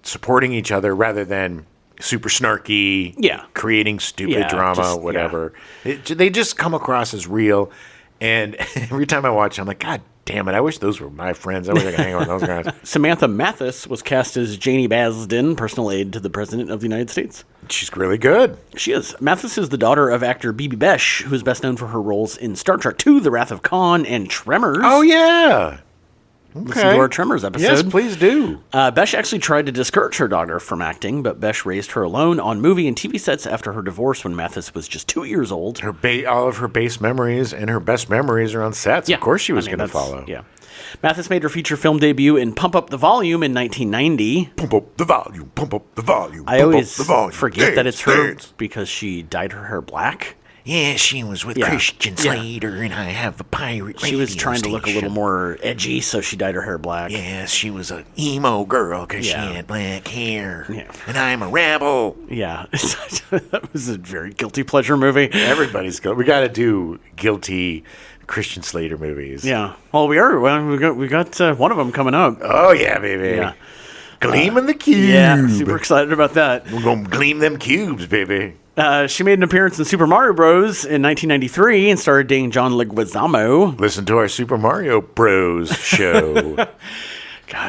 supporting each other rather than super snarky, creating stupid drama, whatever. They just come across as real. And every time I watch, I'm like, God damn it, I wish those were my friends. I wish I could hang out with those guys. Samantha Mathis was cast as Janie Basden, personal aide to the President of the United States. She's really good. She is. Mathis is the daughter of actor Bibi Besh, who is best known for her roles in Star Trek II, The Wrath of Khan, and Tremors. Oh, yeah. Okay. Listen to our Tremors episode. Yes, please do. Besh actually tried to discourage her daughter from acting, but Besh raised her alone on movie and TV sets after her divorce when Mathis was just 2 years old. All of her base memories and her best memories are on sets. Of course she was going to follow. Yeah. Mathis made her feature film debut in Pump Up the Volume in 1990. Pump up the volume, pump up the volume. I always forget that it's her because she dyed her hair black. Yeah, she was with Christian Slater, and I have a pirate She was trying to look a little more edgy, so she dyed her hair black. Yes, she was an emo girl because she had black hair. Yeah. And I'm a rebel. Yeah. That was a very guilty pleasure movie. Everybody's guilty. We got to do guilty Christian Slater movies. Yeah. Well, we are. Well, we got one of them coming up. Oh, yeah, baby. Yeah. Gleaming the cube. Yeah, super excited about that. We're going to gleam them cubes, baby. She made an appearance in Super Mario Bros. In 1993 and starred dating John Leguizamo. Listen to our Super Mario Bros. Show. God,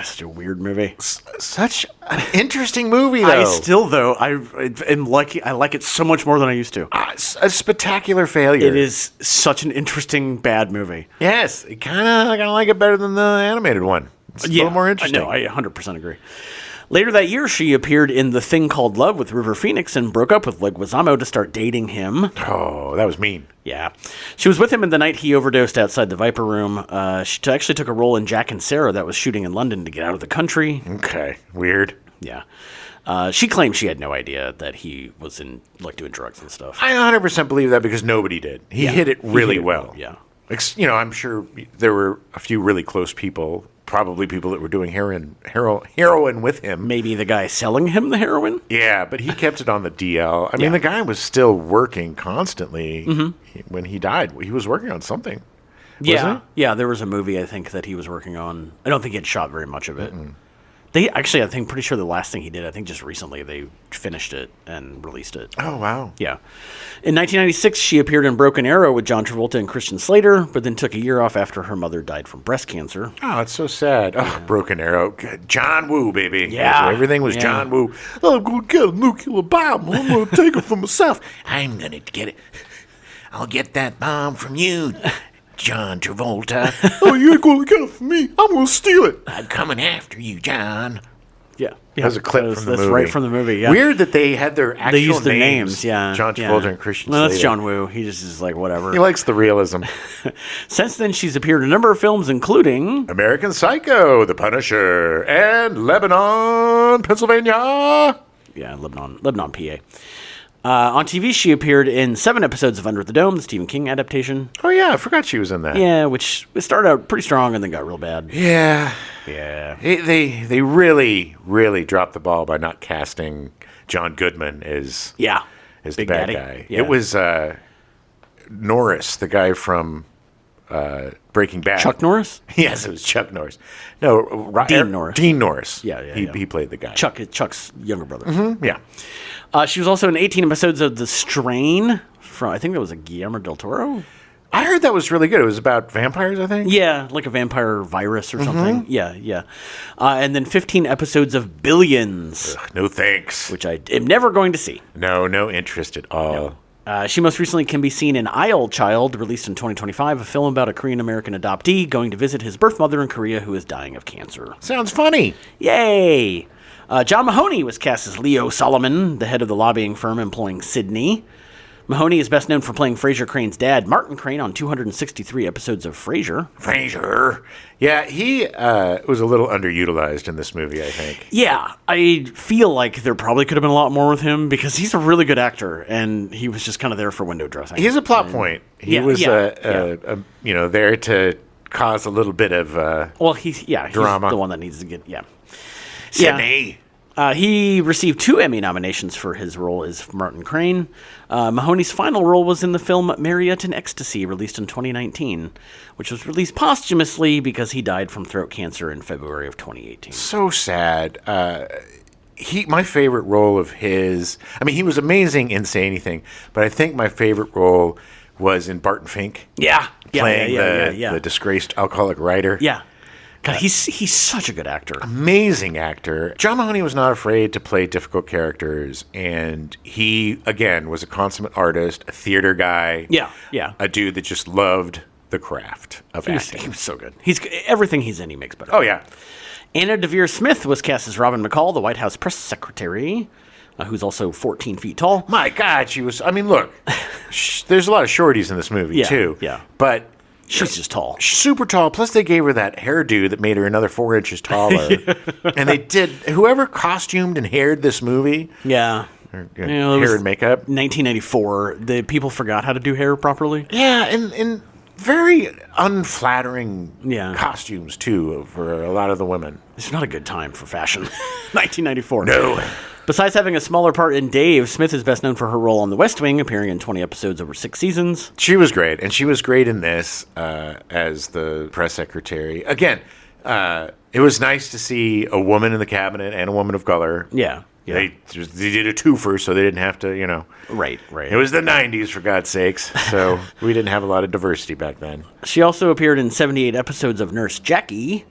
it's such a weird movie. Such an interesting movie, though. I like it so much more than I used to. A spectacular failure. It is such an interesting, bad movie. Yes, I kind of like it better than the animated one. It's a little more interesting. No, I 100% agree. Later that year, she appeared in The Thing Called Love with River Phoenix and broke up with Leguizamo to start dating him. Oh, that was mean. Yeah. She was with him in the night he overdosed outside the Viper Room. She actually took a role in Jack and Sarah that was shooting in London to get out of the country. Okay. Weird. Yeah. She claimed she had no idea that he was doing drugs and stuff. I 100% believe that because nobody did. He hit it really well. Yeah. I'm sure there were a few really close people, probably people that were doing heroin with him. Maybe the guy selling him the heroin? Yeah, but he kept it on the DL. I mean, the guy was still working constantly when he died. He was working on something. Yeah. Yeah, there was a movie, I think, that he was working on. I don't think he had shot very much of it. They actually, I think, pretty sure the last thing he did, I think just recently, they finished it and released it. Oh, wow. Yeah. In 1996, she appeared in Broken Arrow with John Travolta and Christian Slater, but then took a year off after her mother died from breast cancer. Oh, it's so sad. Oh, Broken Arrow. John Woo, baby. Yeah. Everything was John Woo. Oh, I'm going to get a nuclear bomb. I'm going to take it for myself. I'm going to get it. I'll get that bomb from you, John Travolta. Oh, you ain't going to get it from me. I'm going to steal it. I'm coming after you, John. Yeah. That was a clip from the movie. That's right from the movie, yeah. Weird that they had their actual They used their names, yeah. John Travolta and Christian Slater. Well, that's John Woo. He just is like, whatever. He likes the realism. Since then, she's appeared in a number of films, including American Psycho, The Punisher, and Lebanon, Pennsylvania. Yeah, Lebanon, PA. On TV, she appeared in 7 episodes of Under the Dome, the Stephen King adaptation. Oh, yeah, I forgot she was in that. Yeah, which started out pretty strong and then got real bad. Yeah. Yeah. They really, really dropped the ball by not casting John Goodman as the Big bad Daddy. guy. Yeah. It was Norris, the guy from Breaking Bad. Chuck Norris? Yes, it was Chuck Norris. No, Dean Norris. Dean Norris. Yeah. He played the guy. Chuck's younger brother. Mm-hmm, yeah. She was also in 18 episodes of The Strain from, I think that was a Guillermo del Toro. I heard that was really good. It was about vampires, I think. Yeah, like a vampire virus or something. Yeah. And then 15 episodes of Billions. Ugh, no thanks. Which I am never going to see. No interest at all. No. She most recently can be seen in Isle Child, released in 2025, a film about a Korean-American adoptee going to visit his birth mother in Korea who is dying of cancer. Sounds funny. Yay! John Mahoney was cast as Leo Solomon, the head of the lobbying firm employing Sydney. Mahoney is best known for playing Frasier Crane's dad, Martin Crane, on 263 episodes of Frasier. Frasier. Yeah, he was a little underutilized in this movie, I think. Yeah, I feel like there probably could have been a lot more with him because he's a really good actor, and he was just kind of there for window dressing. He's a plot point. He was there to cause a little bit of he's drama. the one that needs to get Sydney. Yeah. He received 2 Emmy nominations for his role as Martin Crane. Mahoney's final role was in the film Marriott in Ecstasy, released in 2019, which was released posthumously because he died from throat cancer in February of 2018. So sad. My favorite role of his, I mean, he was amazing in Say Anything, but I think my favorite role was in Barton Fink. Playing the disgraced alcoholic writer. Yeah. God, he's such a good actor. Amazing actor. John Mahoney was not afraid to play difficult characters, and he, again, was a consummate artist, a theater guy. Yeah. A dude that just loved the craft of acting. He was so good. Everything he's in, he makes better. Oh, yeah. Anna Devere Smith was cast as Robin McCall, the White House press secretary, who's also 14 feet tall. My God, she was, I mean, look, there's a lot of shorties in this movie, too. Yeah. But she's just tall. Super tall. Plus, they gave her that hairdo that made her another 4 inches taller. And they did, whoever costumed and haired this movie. Yeah. Hair and makeup. 1994. The people forgot how to do hair properly. Yeah, and very unflattering costumes, too, for a lot of the women. It's not a good time for fashion. 1994. No. Besides having a smaller part in Dave, Smith is best known for her role on The West Wing, appearing in 20 episodes over 6 seasons. She was great, and she was great in this as the press secretary. Again, it was nice to see a woman in the cabinet and a woman of color. Yeah. They did a twofer, so they didn't have to, Right. It was the 90s, for God's sakes, so we didn't have a lot of diversity back then. She also appeared in 78 episodes of Nurse Jackie,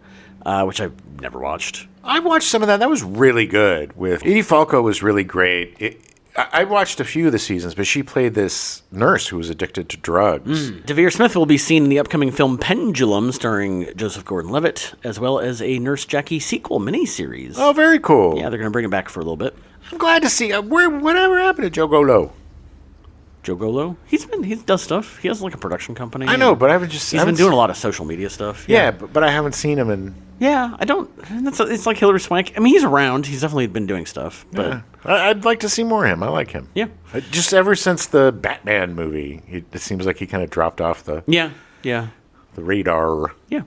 which I've never watched. I watched some of that. That was really good. Edie Falco was really great. I watched a few of the seasons, but she played this nurse who was addicted to drugs. Devere Smith will be seen in the upcoming film Pendulum, starring Joseph Gordon-Levitt, as well as a Nurse Jackie sequel miniseries. Oh, very cool. Yeah, they're going to bring it back for a little bit. I'm glad to see. Whatever happened to Joe Golo? Joe Golo? He does stuff. He has like a production company. I know, but he's been doing a lot of social media stuff. Yeah, but I haven't seen him in. Yeah, I don't. It's like Hilary Swank. I mean, he's around. He's definitely been doing stuff. But Yeah. I'd like to see more of him. I like him. Yeah. Just ever since the Batman movie, it seems like he kind of dropped off the radar. Yeah.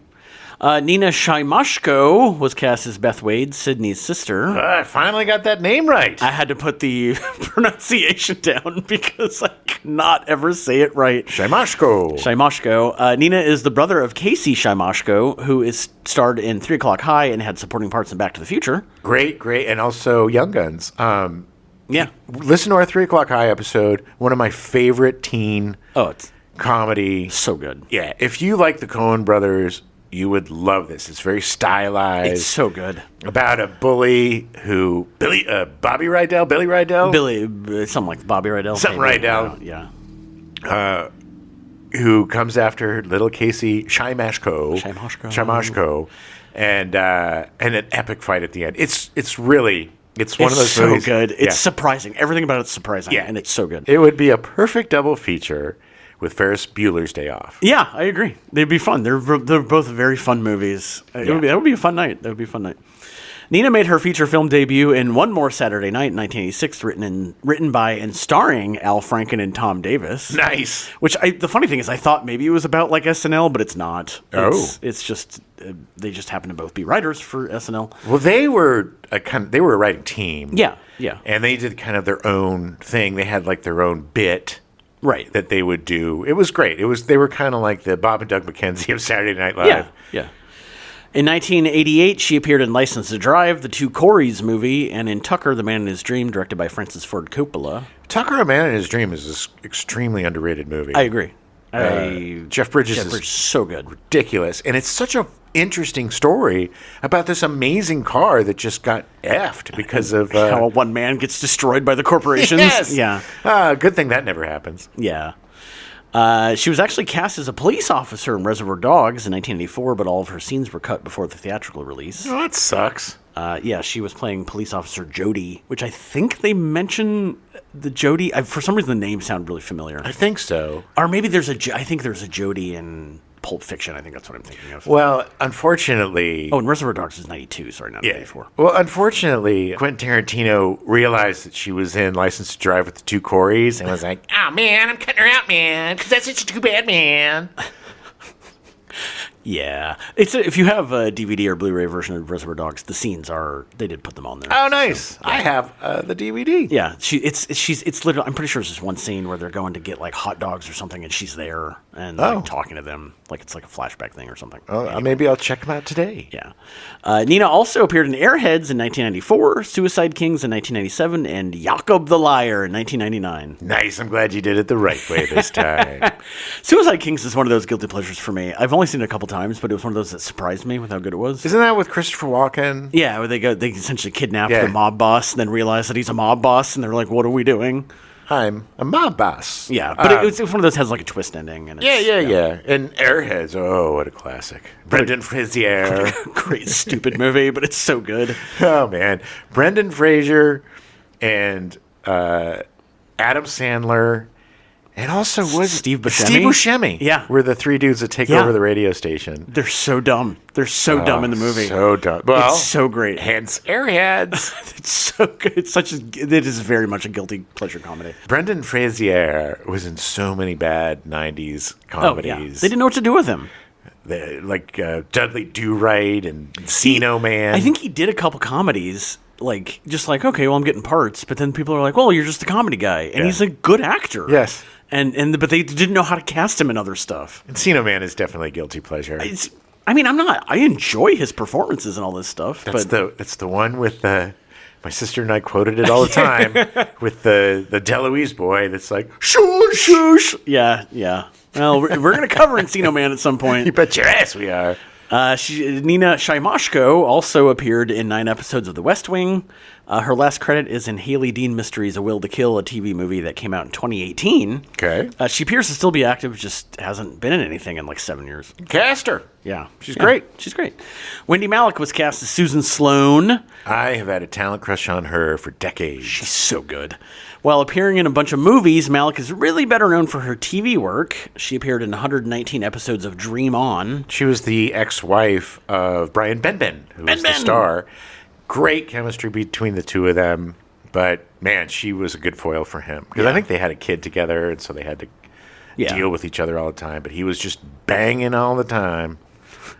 Nina Shaimashko was cast as Beth Wade, Sydney's sister. I finally got that name right. I had to put the pronunciation down because I could not ever say it right. Shaimashko. Nina is the brother of Casey Shaimashko, who is starred in 3 O'Clock High and had supporting parts in Back to the Future. Great. And also Young Guns. Yeah. Listen to our 3 O'Clock High episode. One of my favorite teen it's comedy. so good. Yeah. If you like the Coen brothers, you would love this. It's very stylized. It's so good. About a bully who Billy Rydell, something like Bobby Rydell. Rydell. Yeah. Who comes after little Casey Shaimashko, and an epic fight at the end. It's one of those so movies. Good. It's surprising. Everything about it's surprising. Yeah. And it's so good. It would be a perfect double feature with Ferris Bueller's Day Off. Yeah, I agree. They'd be fun. They're both very fun movies. That would be a fun night. Nina made her feature film debut in One More Saturday Night in 1986, written by and starring Al Franken and Tom Davis. Nice. Which the funny thing is, I thought maybe it was about like SNL, but it's not. It's just they just happen to both be writers for SNL. Well, they were a writing team. Yeah. And they did kind of their own thing. They had like their own bit. Right. That they would do. It was great. They were kind of like the Bob and Doug McKenzie of Saturday Night Live. Yeah. In 1988, she appeared in License to Drive, the Two Coreys movie, and in Tucker, The Man in His Dream, directed by Francis Ford Coppola. Tucker, A Man in His Dream is this extremely underrated movie. I agree. Jeff Bridges is so good. Ridiculous. And it's such a interesting story about this amazing car that just got effed because of how one man gets destroyed by the corporations. Yes. Yeah. Good thing that never happens. Yeah. She was actually cast as a police officer in Reservoir Dogs in 1984, but all of her scenes were cut before the theatrical release. Oh, that sucks. She was playing police officer Jody, which I think they mention the Jody. For some reason, the name sounded really familiar. I think so. Or maybe I think there's a Jody in Pulp Fiction. I think that's what I'm thinking of. Well, unfortunately... Oh, and Reservoir Dogs is 92, sorry, not 94. Well, unfortunately, Quentin Tarantino realized that she was in License to Drive with the Two Coreys and was like, oh, man, I'm cutting her out, man, because that's such a too bad, man. Yeah, if you have a DVD or Blu-ray version of Reservoir Dogs, the scenes they did put them on there. Oh, nice! So, I have the DVD. Yeah, it's literally. I'm pretty sure it's just one scene where they're going to get like hot dogs or something, and she's there and like, talking to them, like it's like a flashback thing or something. Oh, anyway. Maybe I'll check them out today. Yeah, Nina also appeared in Airheads in 1994, Suicide Kings in 1997, and Jakob the Liar in 1999. Nice. I'm glad you did it the right way this time. Suicide Kings is one of those guilty pleasures for me. I've only seen it a couple times, but it was one of those that surprised me with how good it was. Isn't that with Christopher Walken? Yeah, where they essentially kidnap the mob boss and then realize that he's a mob boss, and they're like, what are we doing? I'm a mob boss. Yeah, but it's one of those has like a twist ending. And yeah. And Airheads, oh, what a classic. Brendan Fraser. Great, stupid movie, but it's so good. Oh, man. Brendan Fraser and Adam Sandler. And also was Steve Buscemi. Steve Buscemi. Yeah. Were the three dudes that take over the radio station. They're so dumb. They're so dumb in the movie. So dumb. Well, it's so great. Hence Airheads. It's so good. It is very much a guilty pleasure comedy. Brendan Fraser was in so many bad 90s comedies. Oh, yeah. They didn't know what to do with him. Like Dudley Do-Right and Encino Man. I think he did a couple comedies. Okay, well, I'm getting parts, but then people are like, well, you're just a comedy guy. And he's a good actor. Yes. But they didn't know how to cast him in other stuff. Encino Man is definitely a guilty pleasure. I enjoy his performances and all this stuff. That's the one with my sister and I quoted it all the time with the Deloise boy that's like, shoosh. Yeah. Well, we're going to cover Encino Man at some point. You bet your ass we are. Nina Shymashko also appeared in 9 episodes of The West Wing. Her last credit is in Haley Dean Mysteries: A Will to Kill, a TV movie that came out in 2018. Okay. She appears to still be active, just hasn't been in anything in like 7 years. Cast her. Yeah. She's great. She's great. Wendy Malick was cast as Susan Sloan. I have had a talent crush on her for decades. She's so good. While appearing in a bunch of movies, Malick is really better known for her TV work. She appeared in 119 episodes of Dream On. She was the ex-wife of Brian Benben, who was the star. Great chemistry between the two of them. But, man, she was a good foil for him. Because I think they had a kid together, and so they had to deal with each other all the time. But he was just banging all the time.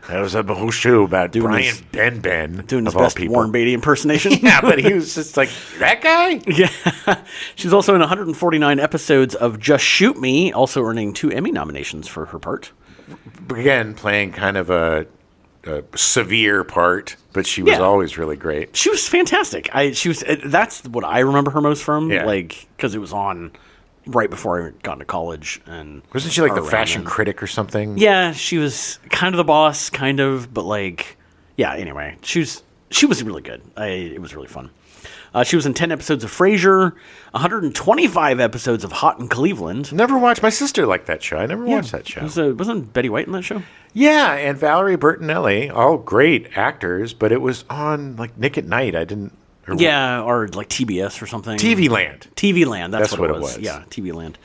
That was a whole show about Brian Benben. Doing his best Warren Beatty impersonation. Yeah, but he was just like, that guy? Yeah. She's also in 149 episodes of Just Shoot Me, also earning 2 Emmy nominations for her part. Again, playing kind of a severe part, but she was always really great. She was fantastic. That's what I remember her most from, Yeah. because it was on right before I got into college. And wasn't she like the fashion critic or something? Yeah, she was kind of the boss, but anyway, she was really good. It was really fun. She was in 10 episodes of Frasier, 125 episodes of Hot in Cleveland. Never watched. My sister liked that show. I never watched that show. Wasn't Betty White in that show? Yeah, and Valerie Bertinelli, all great actors, but it was on like Nick at Night. I didn't. Or like TBS or something. TV Land. TV Land. That's what it was. Yeah, TV Land.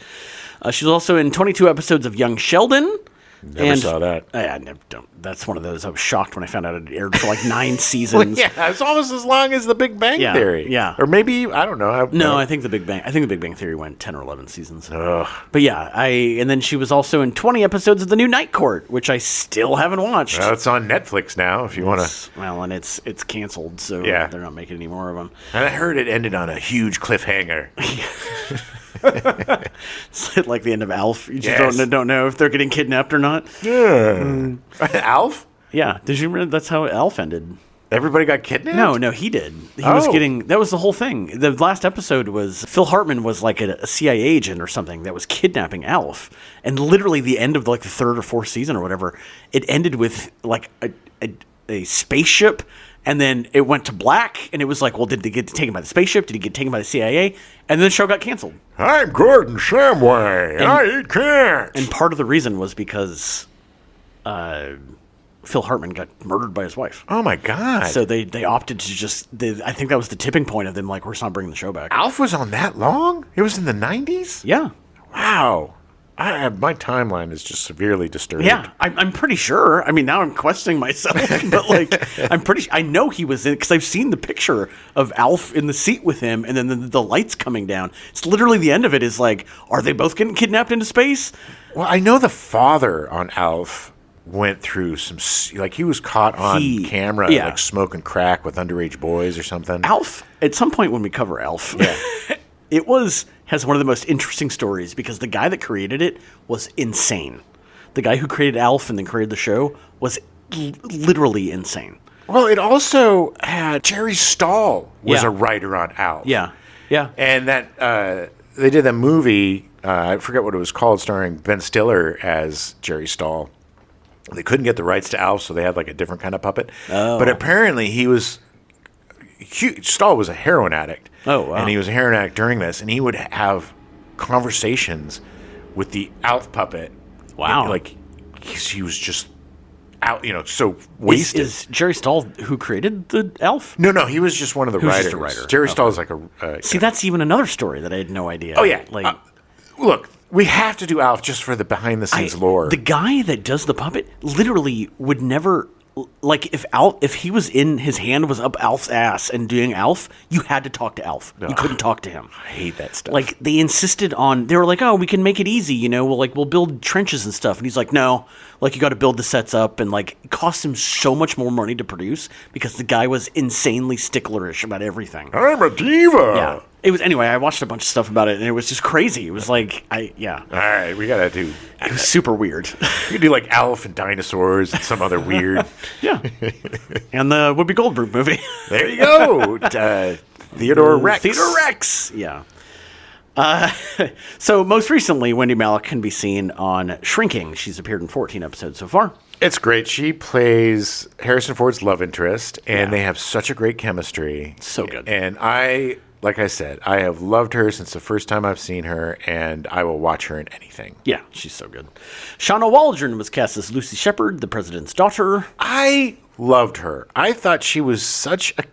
She was also in 22 episodes of Young Sheldon. Never saw that. I never don't. That's one of those. I was shocked when I found out it aired for like 9 seasons. Well, yeah, it's almost as long as The Big Bang Theory. Yeah, or maybe I don't know. No, I think The Big Bang Theory went 10 or 11 seasons. Ugh. But yeah, and then she was also in 20 episodes of The New Night Court, which I still haven't watched. Well, it's on Netflix now. If you want to. Well, and it's canceled, so they're not making any more of them. And I heard it ended on a huge cliffhanger. It's like the end of Alf. You just don't know if they're getting kidnapped or not. Yeah. Alf? Yeah. Did you remember that's how Alf ended? Everybody got kidnapped? No, he did. He was getting. That was the whole thing. The last episode was Phil Hartman was like a CIA agent or something that was kidnapping Alf, and literally the end of like the 3rd or 4th season or whatever, it ended with like a spaceship. And then it went to black, and it was like, well, did they get taken by the spaceship? Did he get taken by the CIA? And then the show got canceled. I'm Gordon Samway. I eat cats. And part of the reason was because Phil Hartman got murdered by his wife. Oh, my God. So they opted to just... I think that was the tipping point of them, like, we're just not bringing the show back. Alf was on that long? It was in the 90s? Yeah. Wow. My timeline is just severely disturbed. Yeah, I'm pretty sure. I mean, now I'm questioning myself, but like, I know he was in it because I've seen the picture of Alf in the seat with him, and then the lights coming down. It's literally the end of it is like, are they both getting kidnapped into space? Well, I know the father on Alf went through some, like he was caught on camera, like smoking crack with underage boys or something. Alf, at some point when we cover Alf, it has one of the most interesting stories because the guy that created it was insane. The guy who created Alf and then created the show was literally insane. Well, it also had Jerry Stahl was a writer on Alf. Yeah, yeah. And that they did that movie, I forget what it was called, starring Ben Stiller as Jerry Stahl. They couldn't get the rights to Alf, so they had like a different kind of puppet. Oh. But apparently Stahl was a heroin addict. Oh, wow. And he was a heroin addict during this, and he would have conversations with the Alf puppet. Wow. Like, he was just out, so wasted. Is Jerry Stahl who created the Alf? No, he was just one of the writers. Just a writer. Jerry Stahl is like a... See, that's even another story that I had no idea. Oh, yeah. Like, look, we have to do Alf just for the behind-the-scenes lore. The guy that does the puppet literally would never... Like, if he was in, his hand was up Alf's ass and doing Alf, you had to talk to Alf. You couldn't talk to him. I hate that stuff. Like, they insisted on, they were like, oh, we can make it easy, we'll build trenches and stuff. And he's like, no, like, you got to build the sets up. And, like, it cost him so much more money to produce because the guy was insanely sticklerish about everything. I'm a diva. Yeah. It was, anyway, I watched a bunch of stuff about it, and it was just crazy. It was like, All right, we got to do... It was super weird. You could do, like, Alf and dinosaurs and some other weird... Yeah. And the Whoopi Goldberg movie. There you go. Theodore Rex. Theodore Rex. Yeah. So most recently, Wendy Malick can be seen on Shrinking. She's appeared in 14 episodes so far. It's great. She plays Harrison Ford's love interest, and they have such a great chemistry. So good. And like I said, I have loved her since the first time I've seen her, and I will watch her in anything. Yeah, she's so good. Shauna Waldron was cast as Lucy Shepard, the president's daughter. I loved her. I thought she was such an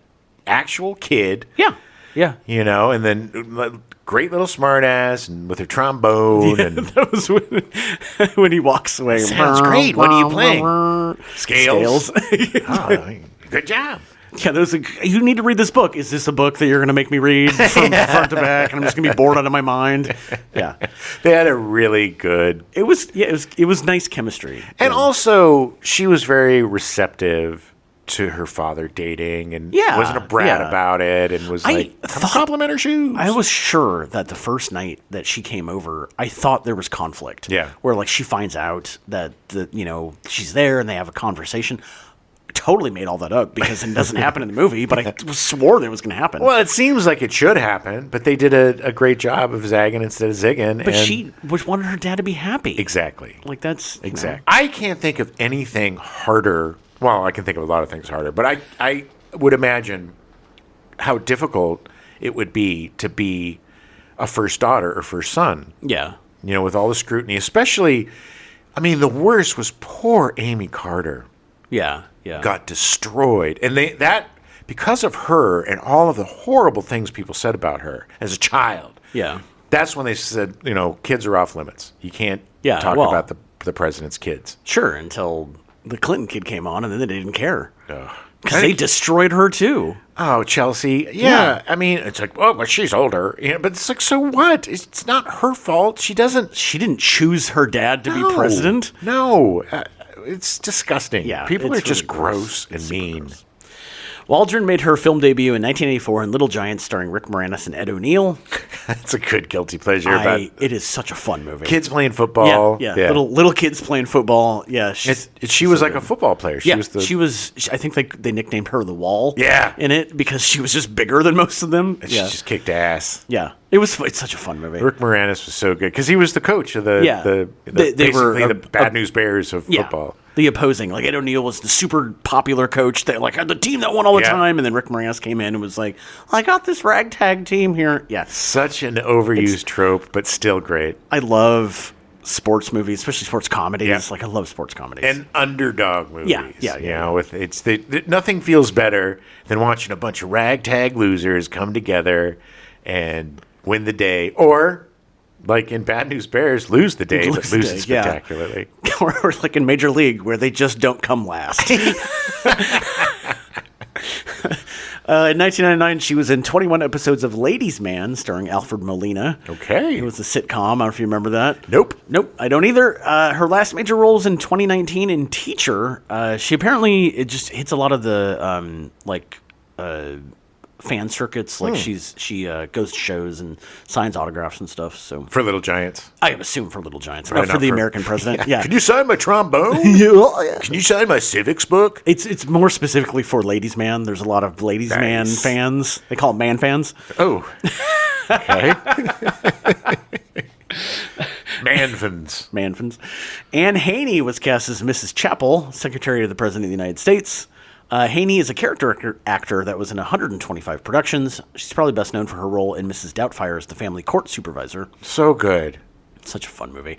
actual kid. Yeah. And then great little smartass, and with her trombone. And that was when he walks away. Sounds great. What are you playing? Scales. Oh, good job. Yeah, you need to read this book. Is this a book that you're going to make me read from front to back, and I'm just going to be bored out of my mind? Yeah, they had a really good. It was nice chemistry, and also she was very receptive to her father dating, and wasn't a brat about it, and was compliment her shoes. I was sure that the first night that she came over, I thought there was conflict. Yeah, where she finds out that she's there, and they have a conversation. Totally made all that up because it doesn't happen in the movie, but I swore that it was going to happen. Well, it seems like it should happen, but they did a great job of zagging instead of zigging. But she wanted her dad to be happy. Exactly. That's... Exactly. I can't think of anything harder. Well, I can think of a lot of things harder, but I would imagine how difficult it would be to be a first daughter or first son. Yeah. With all the scrutiny, especially, the worst was poor Amy Carter. Yeah. Got destroyed. And that because of her and all of the horrible things people said about her as a child. Yeah. That's when they said, kids are off limits. You can't talk about the president's kids. Sure, until the Clinton kid came on, and then they didn't care. Because they destroyed her, too. Oh, Chelsea. Yeah. It's like, oh, but she's older. But it's like, so what? It's not her fault. She didn't choose her dad to be president. No. It's disgusting. Yeah, people are just really gross and mean. Gross. Waldron made her film debut in 1984 in Little Giants, starring Rick Moranis and Ed O'Neill. That's a good guilty pleasure. It is such a fun movie. Kids playing football. Yeah. Little kids playing football. Yeah, she was like a football player. She was. I think they nicknamed her the Wall. Yeah. In it because she was just bigger than most of them. And she just kicked ass. Yeah. It's such a fun movie. Rick Moranis was so good because he was the coach of they were the Bad News Bears of football. The opposing, Ed O'Neill was the super popular coach that had the team that won all the time, and then Rick Moranis came in and was like, "I got this ragtag team here." Yeah, such an overused trope, but still great. I love sports movies, especially sports comedies. Yeah. I love sports comedies and underdog movies. Yeah. Nothing feels better than watching a bunch of ragtag losers come together and win the day, or like in Bad News Bears, lose the day, but lose it spectacularly. Yeah. or like in Major League, where they just don't come last. In 1999, she was in 21 episodes of Ladies' Man, starring Alfred Molina. Okay. It was a sitcom. I don't know if you remember that. Nope, I don't either. Her last major role was in 2019 in Teacher. She apparently, it just hits a lot of the, fan circuits. She goes to shows and signs autographs and stuff. So for Little Giants, I assume for Little Giants, not for the American president. Yeah. Can you sign my trombone? Can you sign my civics book? It's more specifically for Ladies' Man. There's a lot of Ladies' Man fans. They call them man fans. Oh, okay. Manfans. Anne Haney was cast as Mrs. Chapel, Secretary of the President of the United States. Haney is a character actor that was in 125 productions. She's probably best known for her role in Mrs. Doubtfire as the family court supervisor. So good. Such a fun movie.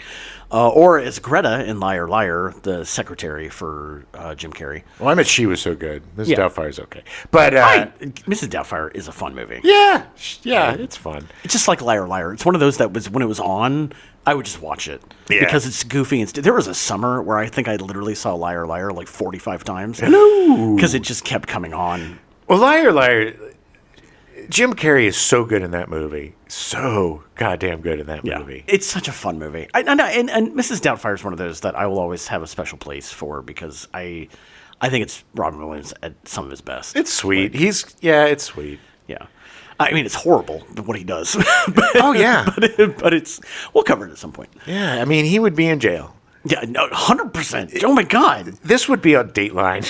Or as Greta in Liar Liar, the secretary for Jim Carrey. Well, I meant she was so good. Mrs. Doubtfire's okay. But Mrs. Doubtfire is a fun movie. Yeah, it's fun. It's just like Liar Liar. It's one of those that was, when it was on, I would just watch it. Yeah. Because it's goofy. And there was a summer where I think I literally saw Liar Liar 45 times. Hello! Because it just kept coming on. Well, Liar Liar, Jim Carrey is so good in that movie. So goddamn good in that movie. It's such a fun movie. And Mrs. Doubtfire is one of those that I will always have a special place for because I think it's Robin Williams at some of his best. It's sweet. It's sweet. Yeah. I mean, it's horrible what he does. But it's we'll cover it at some point. Yeah, I mean, he would be in jail. Yeah, no, 100%. Oh my God, this would be on Dateline.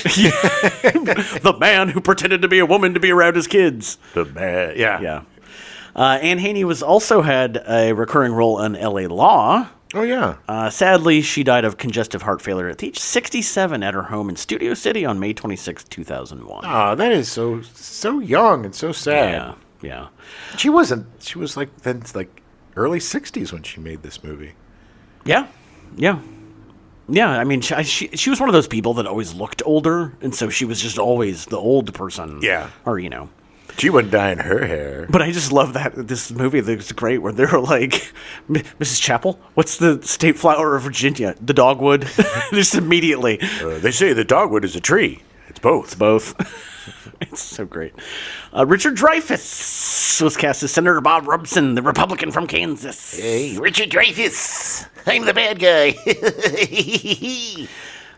The man who pretended to be a woman to be around his kids. The man, yeah. Anne Haney also had a recurring role in L.A. Law. Oh, yeah. Sadly, she died of congestive heart failure at age 67 at her home in Studio City on May 26, 2001. Oh, that is so young and so sad. Yeah. She was like early 60s when she made this movie. Yeah. I mean, she was one of those people that always looked older, and so she was just always the old person. Yeah. Or, She wasn't dyeing her hair. But I just love that this movie. It's great where they're like, Mrs. Chapel, what's the state flower of Virginia? The dogwood. Just immediately. They say the dogwood is a tree. It's both. It's both. It's so great. Richard Dreyfuss was cast as Senator Bob Robson, the Republican from Kansas. Hey, Richard Dreyfuss. I'm the bad guy.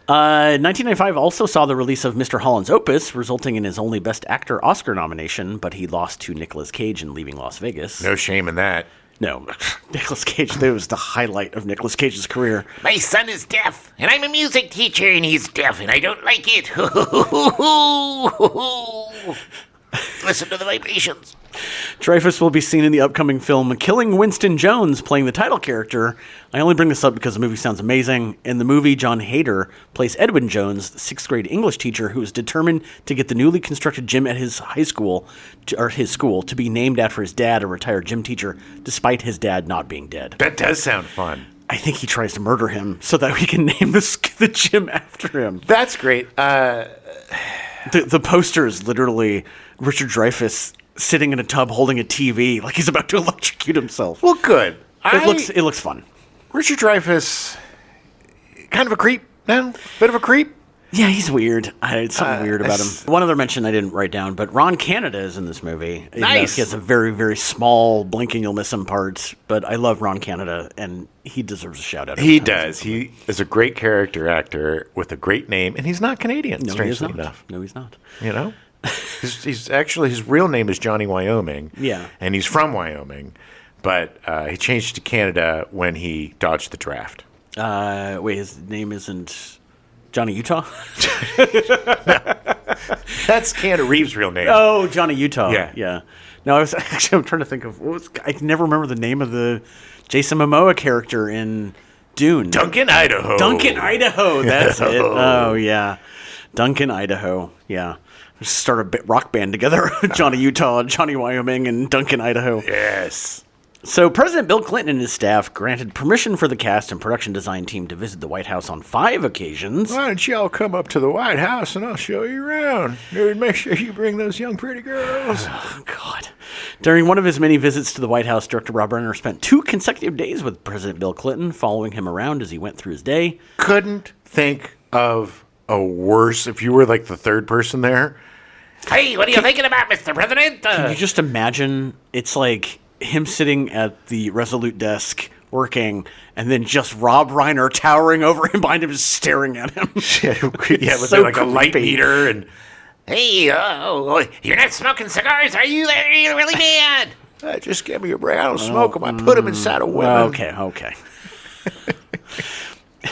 1995 also saw the release of Mr. Holland's Opus, resulting in his only Best Actor Oscar nomination, but he lost to Nicolas Cage in Leaving Las Vegas. No shame in that. No, Nicolas Cage, that was the highlight of Nicolas Cage's career. My son is deaf, and I'm a music teacher, and he's deaf, and I don't like it. Listen to the vibrations. Dreyfuss will be seen in the upcoming film Killing Winston Jones, playing the title character. I only bring this up because the movie sounds amazing. In the movie, John Hader plays Edwin Jones, the sixth-grade English teacher who is determined to get the newly constructed gym at his school to be named after his dad, a retired gym teacher, despite his dad not being dead. That does sound fun. I think he tries to murder him so that we can name the gym after him. That's great. The poster is literally Richard Dreyfuss sitting in a tub holding a TV like he's about to electrocute himself. Well, good. It looks fun. Richard Dreyfuss, kind of a creep now? Bit of a creep? Yeah, he's weird. It's something weird about him. One other mention I didn't write down, but Ron Canada is in this movie. Nice. He has a very, very small blinking you'll miss him part, but I love Ron Canada, and he deserves a shout-out. He does. He is a great character actor with a great name, and he's not Canadian, strangely enough. No, he's not. You know? He's actually, his real name is Johnny Wyoming. Yeah. And he's from Wyoming, but he changed to Canada when he dodged the draft. Wait, his name isn't Johnny Utah? That's Keanu Reeves' real name. Oh, Johnny Utah. Yeah. No, I'm trying to think of I can never remember the name of the Jason Momoa character in Dune. Duncan, Idaho. Duncan, Idaho. That's it. Oh, yeah. Duncan, Idaho. Yeah. Just start a rock band together. Johnny Utah, Johnny Wyoming, and Duncan, Idaho. Yes. So President Bill Clinton and his staff granted permission for the cast and production design team to visit the White House on 5 occasions. Why don't y'all come up to the White House and I'll show you around. Dude, make sure you bring those young pretty girls. Oh, God. During one of his many visits to the White House, director Rob Reiner spent 2 consecutive days with President Bill Clinton, following him around as he went through his day. Couldn't think of a worse, if you were like the third person there. Hey, what are you thinking about, Mr. President? Can you just imagine? It's like him sitting at the Resolute desk working, and then just Rob Reiner towering over him behind him, just staring at him. Yeah, with so like a light creepy. meter and Hey, you're not smoking cigars, are you? You're really mad. just give me a break. I don't smoke them. I put them inside of women. Okay.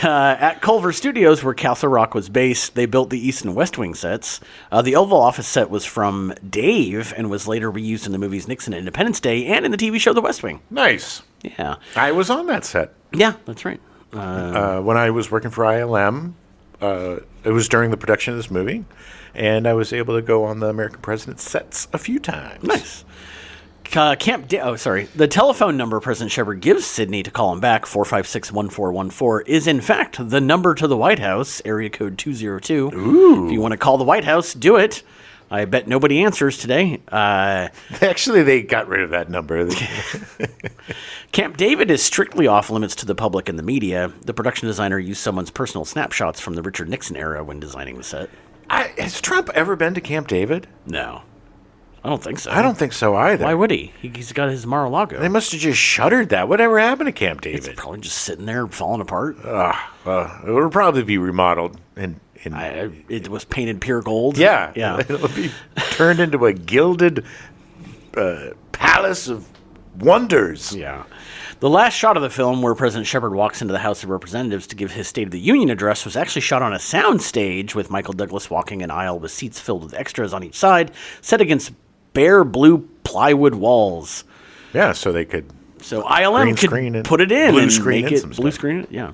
At Culver Studios, where Castle Rock was based, they built the East and West Wing sets. The Oval Office set was from Dave and was later reused in the movies Nixon and Independence Day and in the TV show The West Wing. Nice. Yeah. I was on that set. Yeah, that's right. When I was working for ILM, it was during the production of this movie, and I was able to go on the American President sets a few times. Nice. The telephone number President Shepard gives Sidney to call him back, 456-1414, is in fact the number to the White House, area code 202. Ooh. If you want to call the White House, do it. I bet nobody answers today. Actually, they got rid of that number. Camp David is strictly off limits to the public and the media. The production designer used someone's personal snapshots from the Richard Nixon era when designing the set. Has Trump ever been to Camp David? No. I don't think so. I don't think so either. Why would he? He's got his Mar-a-Lago. They must have just shuttered that. Whatever happened to Camp David? It's probably just sitting there falling apart. It will probably be remodeled. It was painted pure gold. Yeah. Yeah. It'll be turned into a gilded palace of wonders. Yeah. The last shot of the film, where President Shepard walks into the House of Representatives to give his State of the Union address, was actually shot on a sound stage with Michael Douglas walking an aisle with seats filled with extras on each side, set against bare blue plywood walls. Yeah, so they could. So ILM Green screen could it, put it in blue and screen make it, it some blue stuff. screen it. Yeah.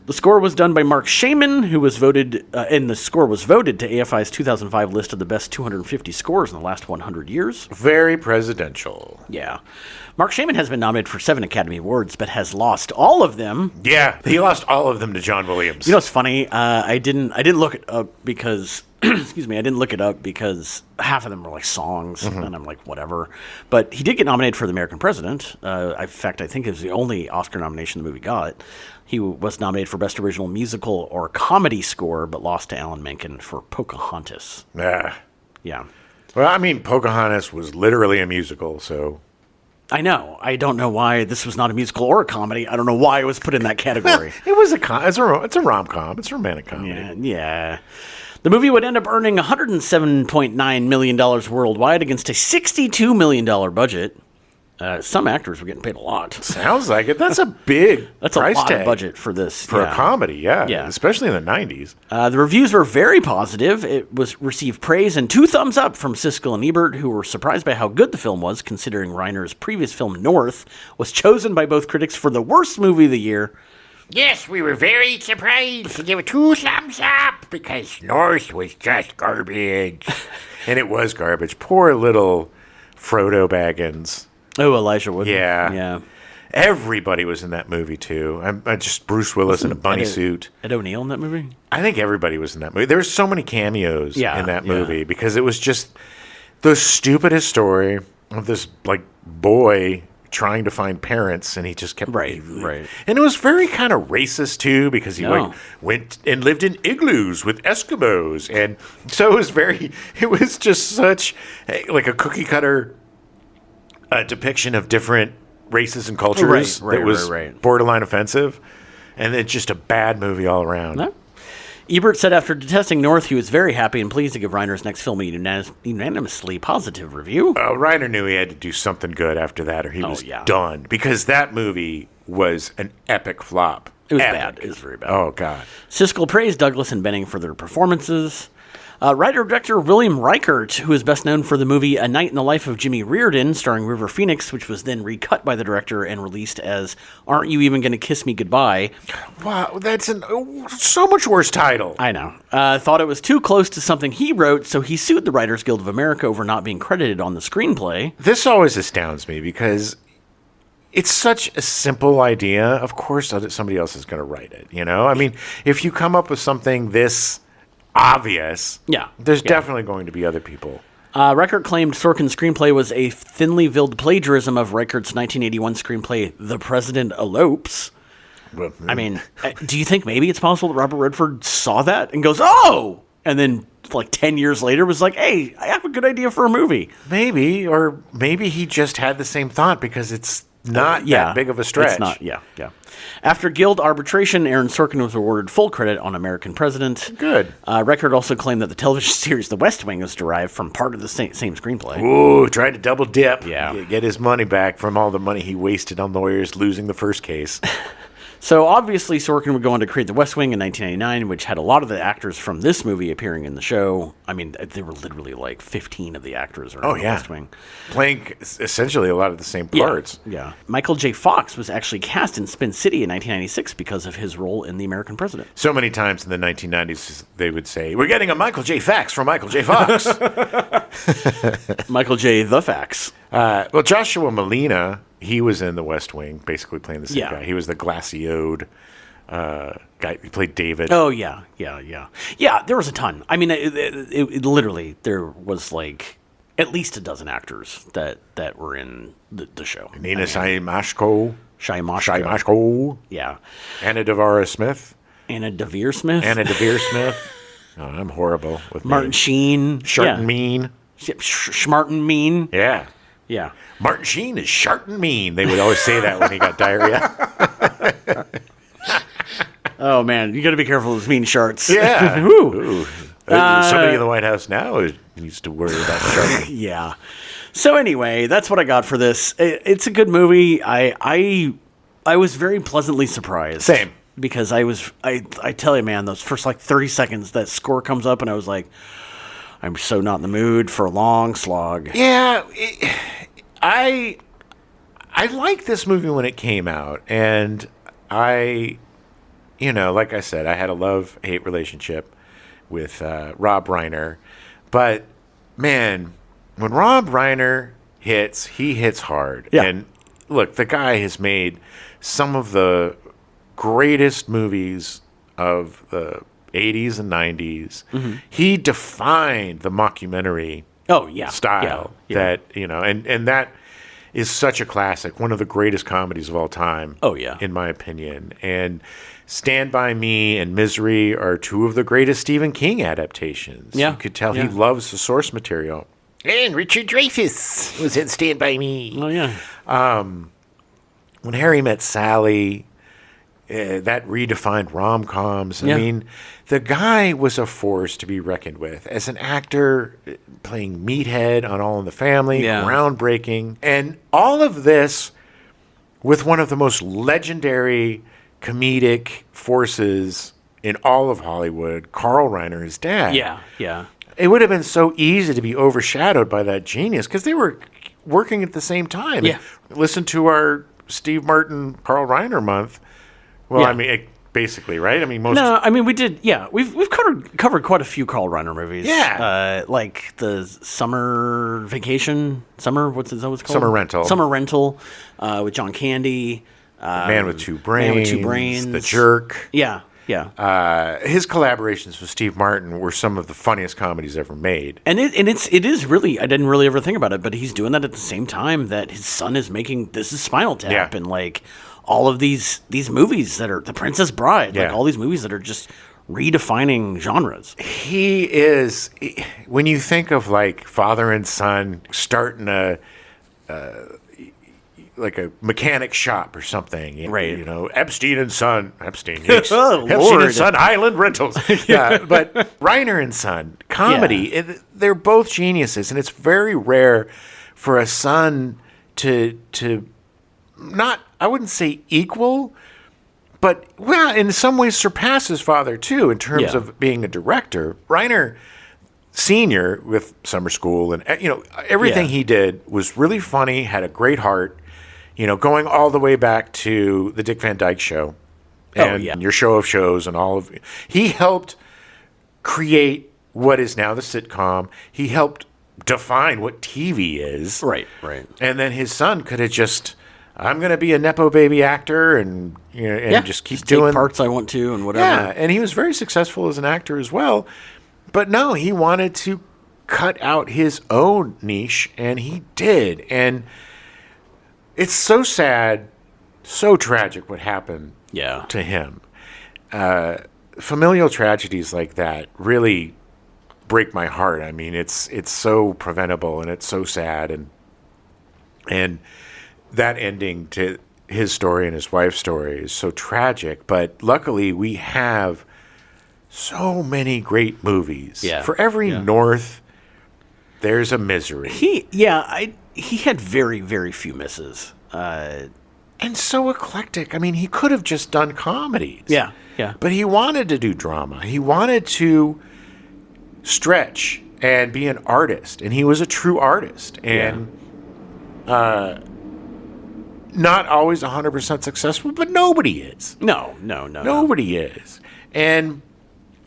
The score was done by Mark Shaman, who was voted, and the score was voted to AFI's 2005 list of the best 250 scores in the last 100 years. Very presidential. Yeah. Mark Shaman has been nominated for 7 Academy Awards, but has lost all of them. Yeah, he lost all of them to John Williams. You know what's funny? I didn't look it up because excuse me, I didn't look it up because half of them were like songs, and I'm like, whatever. But he did get nominated for The American President. In fact, I think it was the only Oscar nomination the movie got. He was nominated for Best Original Musical or Comedy Score, but lost to Alan Menken for Pocahontas. Yeah. Yeah. Well, I mean, Pocahontas was literally a musical, so. I know. I don't know why this was not a musical or a comedy. I don't know why it was put in that category. It was it's a rom-com. It's a romantic comedy. Yeah. The movie would end up earning $107.9 million worldwide against a $62 million budget. Some actors were getting paid a lot. Sounds like it. That's a big That's price a lot tag of budget for this. for a comedy, yeah. Especially in the 90s. The reviews were very positive. It was received praise and 2 thumbs up from Siskel and Ebert, who were surprised by how good the film was, considering Reiner's previous film, North, was chosen by both critics for the worst movie of the year. Yes, we were very surprised to give it 2 thumbs up because North was just garbage. And it was garbage. Poor little Frodo Baggins. Oh, Elijah Wood. Yeah. Yeah. Everybody was in that movie, too. I just Bruce Willis in a bunny suit. Ed O'Neill in that movie? I think everybody was in that movie. There were so many cameos in that movie because it was just the stupidest story of this like boy trying to find parents, and he just kept Right. And it was very kind of racist too because he went and lived in igloos with Eskimos, and so it was just such like a cookie cutter depiction of different races and cultures that was borderline offensive, and it's just a bad movie all around. No. Ebert said after detesting North, he was very happy and pleased to give Reiner's next film a unanimously positive review. Reiner knew he had to do something good after that, or he was done, because that movie was an epic flop. It was bad. It was very bad. Oh, God. Siskel praised Douglas and Bening for their performances. Writer-director William Reichert, who is best known for the movie A Night in the Life of Jimmy Reardon, starring River Phoenix, which was then recut by the director and released as Aren't You Even Gonna Kiss Me Goodbye? Wow, that's so much worse title. I know. Thought it was too close to something he wrote, so he sued the Writers Guild of America over not being credited on the screenplay. This always astounds me because it's such a simple idea. Of course somebody else is going to write it, you know? I mean, if you come up with something this obvious, there's definitely going to be other people. Reichert claimed Sorkin's screenplay was a thinly veiled plagiarism of Reichert's 1981 screenplay, The President Elopes. Well, I mean, do you think maybe it's possible that Robert Redford saw that and goes, oh! And then, like, 10 years later was like, hey, I have a good idea for a movie. Maybe, or maybe he just had the same thought because it's not that big of a stretch. It's not, yeah. After Guild arbitration, Aaron Sorkin was awarded full credit on American President. Good. Reichert also claimed that the television series The West Wing was derived from part of the same screenplay. Ooh, tried to double dip. Yeah. Get his money back from all the money he wasted on lawyers losing the first case. So obviously Sorkin would go on to create The West Wing in 1999, which had a lot of the actors from this movie appearing in the show. I mean, there were literally like 15 of the actors are in The West Wing. Playing essentially a lot of the same parts. Yeah. Michael J. Fox was actually cast in Spin City in 1996 because of his role in The American President. So many times in the 1990s they would say, we're getting a Michael J. Fax from Michael J. Fox. Michael J. The Fax. Well, Joshua Malina, he was in The West Wing, basically playing the same guy. He was the glassy-eyed guy. He played David. Oh, yeah. Yeah, there was a ton. I mean, it literally, there was like at least a dozen actors that were in the show. Nina Shymashko. Shymashko. Yeah. Anna Devara Smith. Anna Devere Smith. Oh, I'm horrible with Martin names. Sheen. Short and mean. Schmartin mean. Yeah. Yeah. Martin Sheen is short and mean. They would always say that when he got diarrhea. Oh, man. You got to be careful with mean sharts. Yeah. Ooh. Somebody in the White House now needs to worry about sharking. Yeah. So anyway, that's what I got for this. It's a good movie. I was very pleasantly surprised. Same. Because I tell you, man, those first like 30 seconds, that score comes up and I was like, I'm so not in the mood for a long slog. Yeah. I liked this movie when it came out, and I, like I said, I had a love-hate relationship with Rob Reiner. But, man, when Rob Reiner hits, he hits hard. Yeah. And, look, the guy has made some of the greatest movies of the 80s and 90s. Mm-hmm. He defined the mockumentary style that, and that is such a classic, one of the greatest comedies of all time. Oh, yeah. In my opinion. And Stand By Me and Misery are two of the greatest Stephen King adaptations. Yeah. You could tell he loves the source material. And Richard Dreyfuss was in Stand By Me. Oh, yeah. When Harry Met Sally, that redefined rom-coms. I mean, the guy was a force to be reckoned with. As an actor, playing Meathead on All in the Family, groundbreaking. And all of this with one of the most legendary comedic forces in all of Hollywood, Carl Reiner, his dad. Yeah. It would have been so easy to be overshadowed by that genius because they were working at the same time. Yeah. Listen to our Steve Martin, Carl Reiner month. Well, I mean, basically, right? I mean, we did. Yeah, we've covered quite a few Carl Reiner movies. Yeah, like the Summer Vacation, what's called? Summer Rental with John Candy. Man with Two Brains. The Jerk. Yeah. His collaborations with Steve Martin were some of the funniest comedies ever made. And it is really, I didn't really ever think about it, but he's doing that at the same time that his son is making This Is Spinal Tap and like all of these movies that are The Princess Bride, like all these movies that are just redefining genres. He is, when you think of like father and son starting like a mechanic shop or something, right? Epstein and Son, Epstein Lord. and Son Island Rentals. But Reiner and Son comedy, they're both geniuses, and it's very rare for a son to not, I wouldn't say equal, but in some ways surpass his father too in terms of being a director. Reiner Senior with Summer School and everything he did was really funny, had a great heart. Going all the way back to the Dick Van Dyke Show and Your Show of Shows and all of he helped create what is now the sitcom. He helped define what TV is. Right. And then his son could have just, I'm going to be a Nepo baby actor and just keep doing parts I want to and whatever. Yeah, and he was very successful as an actor as well. But no, he wanted to cut out his own niche, and he did. And it's so sad, so tragic what happened to him. Familial tragedies like that really break my heart. I mean, it's so preventable, and it's so sad. And that ending to his story and his wife's story is so tragic. But luckily, we have so many great movies. Yeah. For every North, there's a Misery. He had very, very few misses. And so eclectic. I mean, he could have just done comedies. Yeah. But he wanted to do drama. He wanted to stretch and be an artist. And he was a true artist. And not always 100% successful, but nobody is. No. Nobody is. And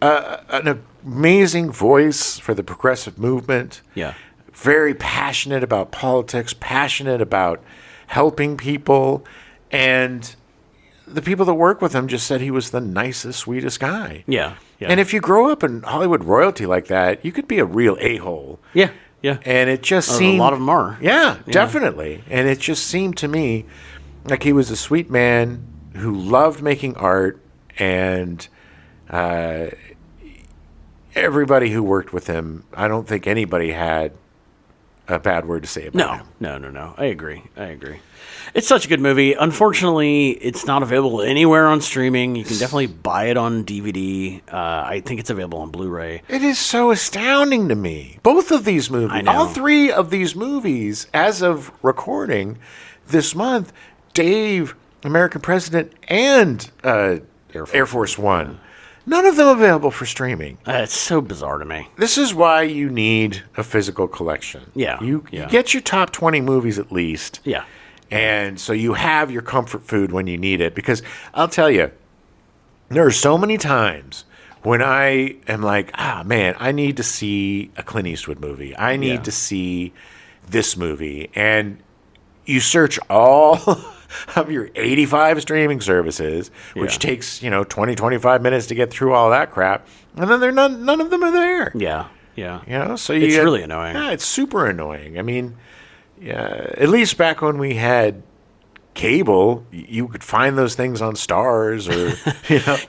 an amazing voice for the progressive movement. Yeah. Very passionate about politics, passionate about helping people. And the people that work with him just said he was the nicest, sweetest guy. Yeah. And if you grow up in Hollywood royalty like that, you could be a real a-hole. Yeah. And it just seemed... A lot of them are. Yeah, definitely. And it just seemed to me like he was a sweet man who loved making art, and everybody who worked with him, I don't think anybody had a bad word to say about him. No. I agree. It's such a good movie. Unfortunately, it's not available anywhere on streaming. You can definitely buy it on DVD. I think it's available on Blu-ray. It is so astounding to me. Both of these movies, I know. all three of these movies, as of recording this month, Dave, American President, and Air Force One. None of them available for streaming. It's so bizarre to me. This is why you need a physical collection. Yeah. You get your top 20 movies at least. Yeah. And so you have your comfort food when you need it. Because I'll tell you, there are so many times when I am like, man, I need to see a Clint Eastwood movie. I need to see this movie. And you search all of your 85 streaming services, which takes, 20, 25 minutes to get through all that crap. And then none of them are there. Yeah. Yeah. So it's really annoying. Yeah, it's super annoying. I mean, at least back when we had cable, you could find those things on Stars or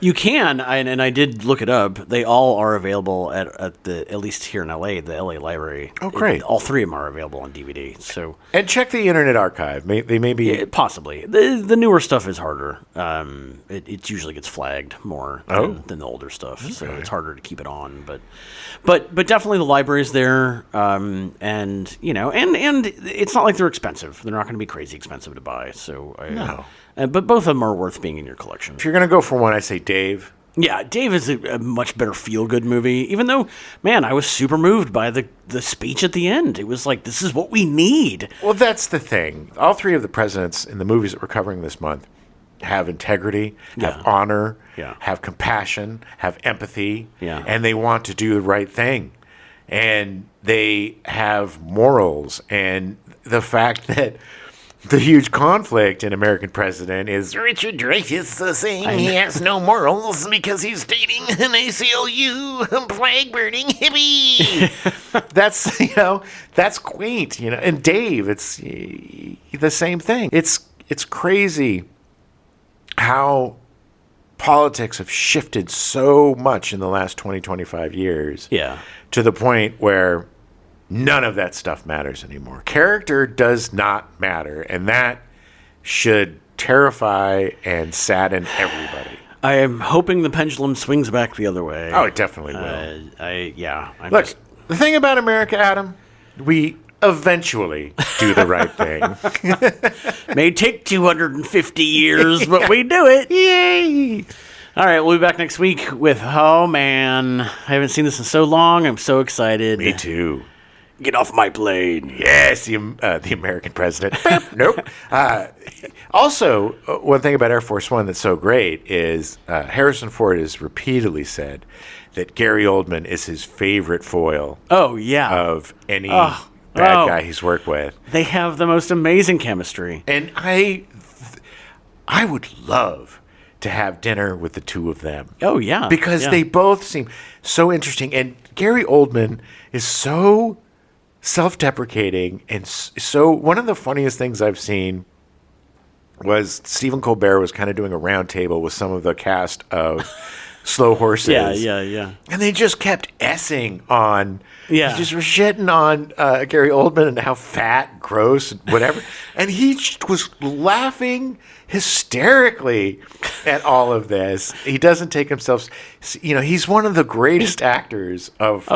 You can, and I did look it up. They all are available at least here in LA, the LA Library. Oh, great! All three of them are available on DVD. So and check the Internet Archive. They may be possibly the newer stuff is harder. It usually gets flagged more than the older stuff, so it's harder to keep it on. But definitely the library's there, and it's not like they're expensive. They're not going to be crazy expensive to buy. So but both of them are worth being in your collection. If you're going to go for one, I say Dave. Yeah, Dave is a much better feel-good movie, even though, man, I was super moved by the speech at the end. It was like, this is what we need. Well, that's the thing. All three of the presidents in the movies that we're covering this month have integrity, have honor, have compassion, have empathy, and they want to do the right thing. And they have morals. And the fact that the huge conflict in American President is Richard Dreyfuss saying he has no morals because he's dating an ACLU flag-burning hippie. that's quaint, And Dave, it's the same thing. It's crazy how politics have shifted so much in the last 20, 25 years. Yeah. To the point where none of that stuff matters anymore. Character does not matter, and that should terrify and sadden everybody. I am hoping the pendulum swings back the other way. Oh, it definitely will. Look, the thing about America, Adam, we eventually do the right thing. May take 250 years, but we do it. Yay! All right, we'll be back next week with, oh, man, I haven't seen this in so long. I'm so excited. Me too. Get off my plane. Yes, the American president. Nope. Also, one thing about Air Force One that's so great is Harrison Ford has repeatedly said that Gary Oldman is his favorite foil. Oh, yeah. Of any bad guy he's worked with. They have the most amazing chemistry. And I would love to have dinner with the two of them. Oh, yeah. Because they both seem so interesting. And Gary Oldman is so self-deprecating, and so one of the funniest things I've seen was Stephen Colbert was kind of doing a round table with some of the cast of Slow Horses. Yeah. And they just kept S-ing on, just were shitting on Gary Oldman and how fat, gross, whatever. And he just was laughing hysterically at all of this. He doesn't take himself, he's one of the greatest actors of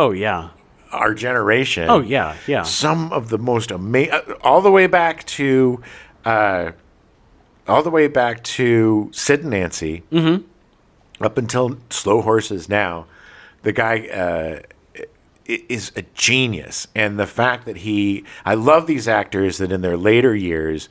our generation. Oh, yeah. Some of the most amazing, all the way back to Sid and Nancy, up until Slow Horses now. The guy is a genius, and the fact that I love these actors that in their later years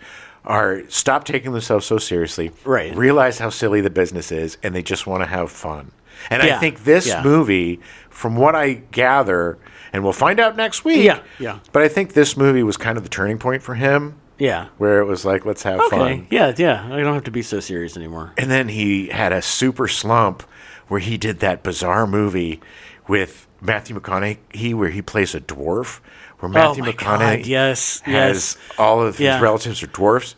stop taking themselves so seriously, right? Realize how silly the business is, and they just want to have fun. And I think this movie, from what I gather, and we'll find out next week. Yeah. But I think this movie was kind of the turning point for him. Yeah. Where it was like, let's have fun. Yeah. I don't have to be so serious anymore. And then he had a super slump where he did that bizarre movie with Matthew McConaughey where he plays a dwarf. Where Matthew McConaughey has all of his relatives are dwarfs.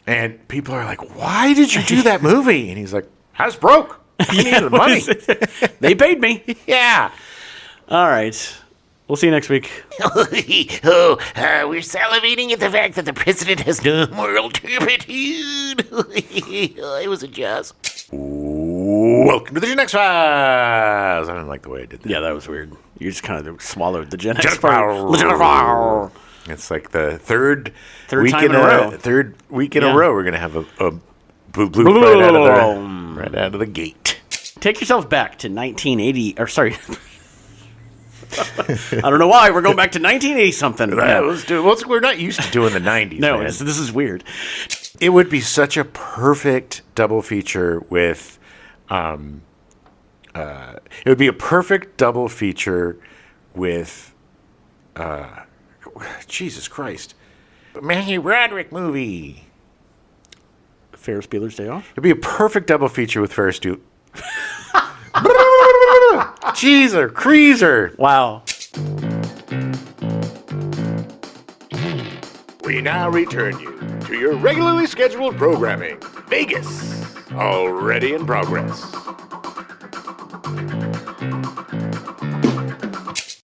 And people are like, why did you do that movie? And he's like, I was broke. I needed the money. They paid me. Yeah. All right. We'll see you next week. We're salivating at the fact that the president has no moral turpitude. It was a jest. Welcome to the Gen X Files. I didn't like the way I did that. Yeah, that was weird. You just kind of swallowed the Gen X X part. Files. It's like the third week time in a row. Third week in a row. We're gonna have a bloop right out of the gate. Take yourself back to 1980. Or sorry. I don't know why. We're going back to 1980 something. Yeah, let's do it. Well, we're not used to doing the 90s. No, man. this is weird. It would be such a perfect double feature with, it would be a perfect double feature with, Jesus Christ, Matthew Broderick movie. Ferris Bueller's Day Off? it'd be a perfect double feature with Ferris Bueller. Cheeser, Creaser. Wow. We now return you to your regularly scheduled programming. Vegas, already in progress.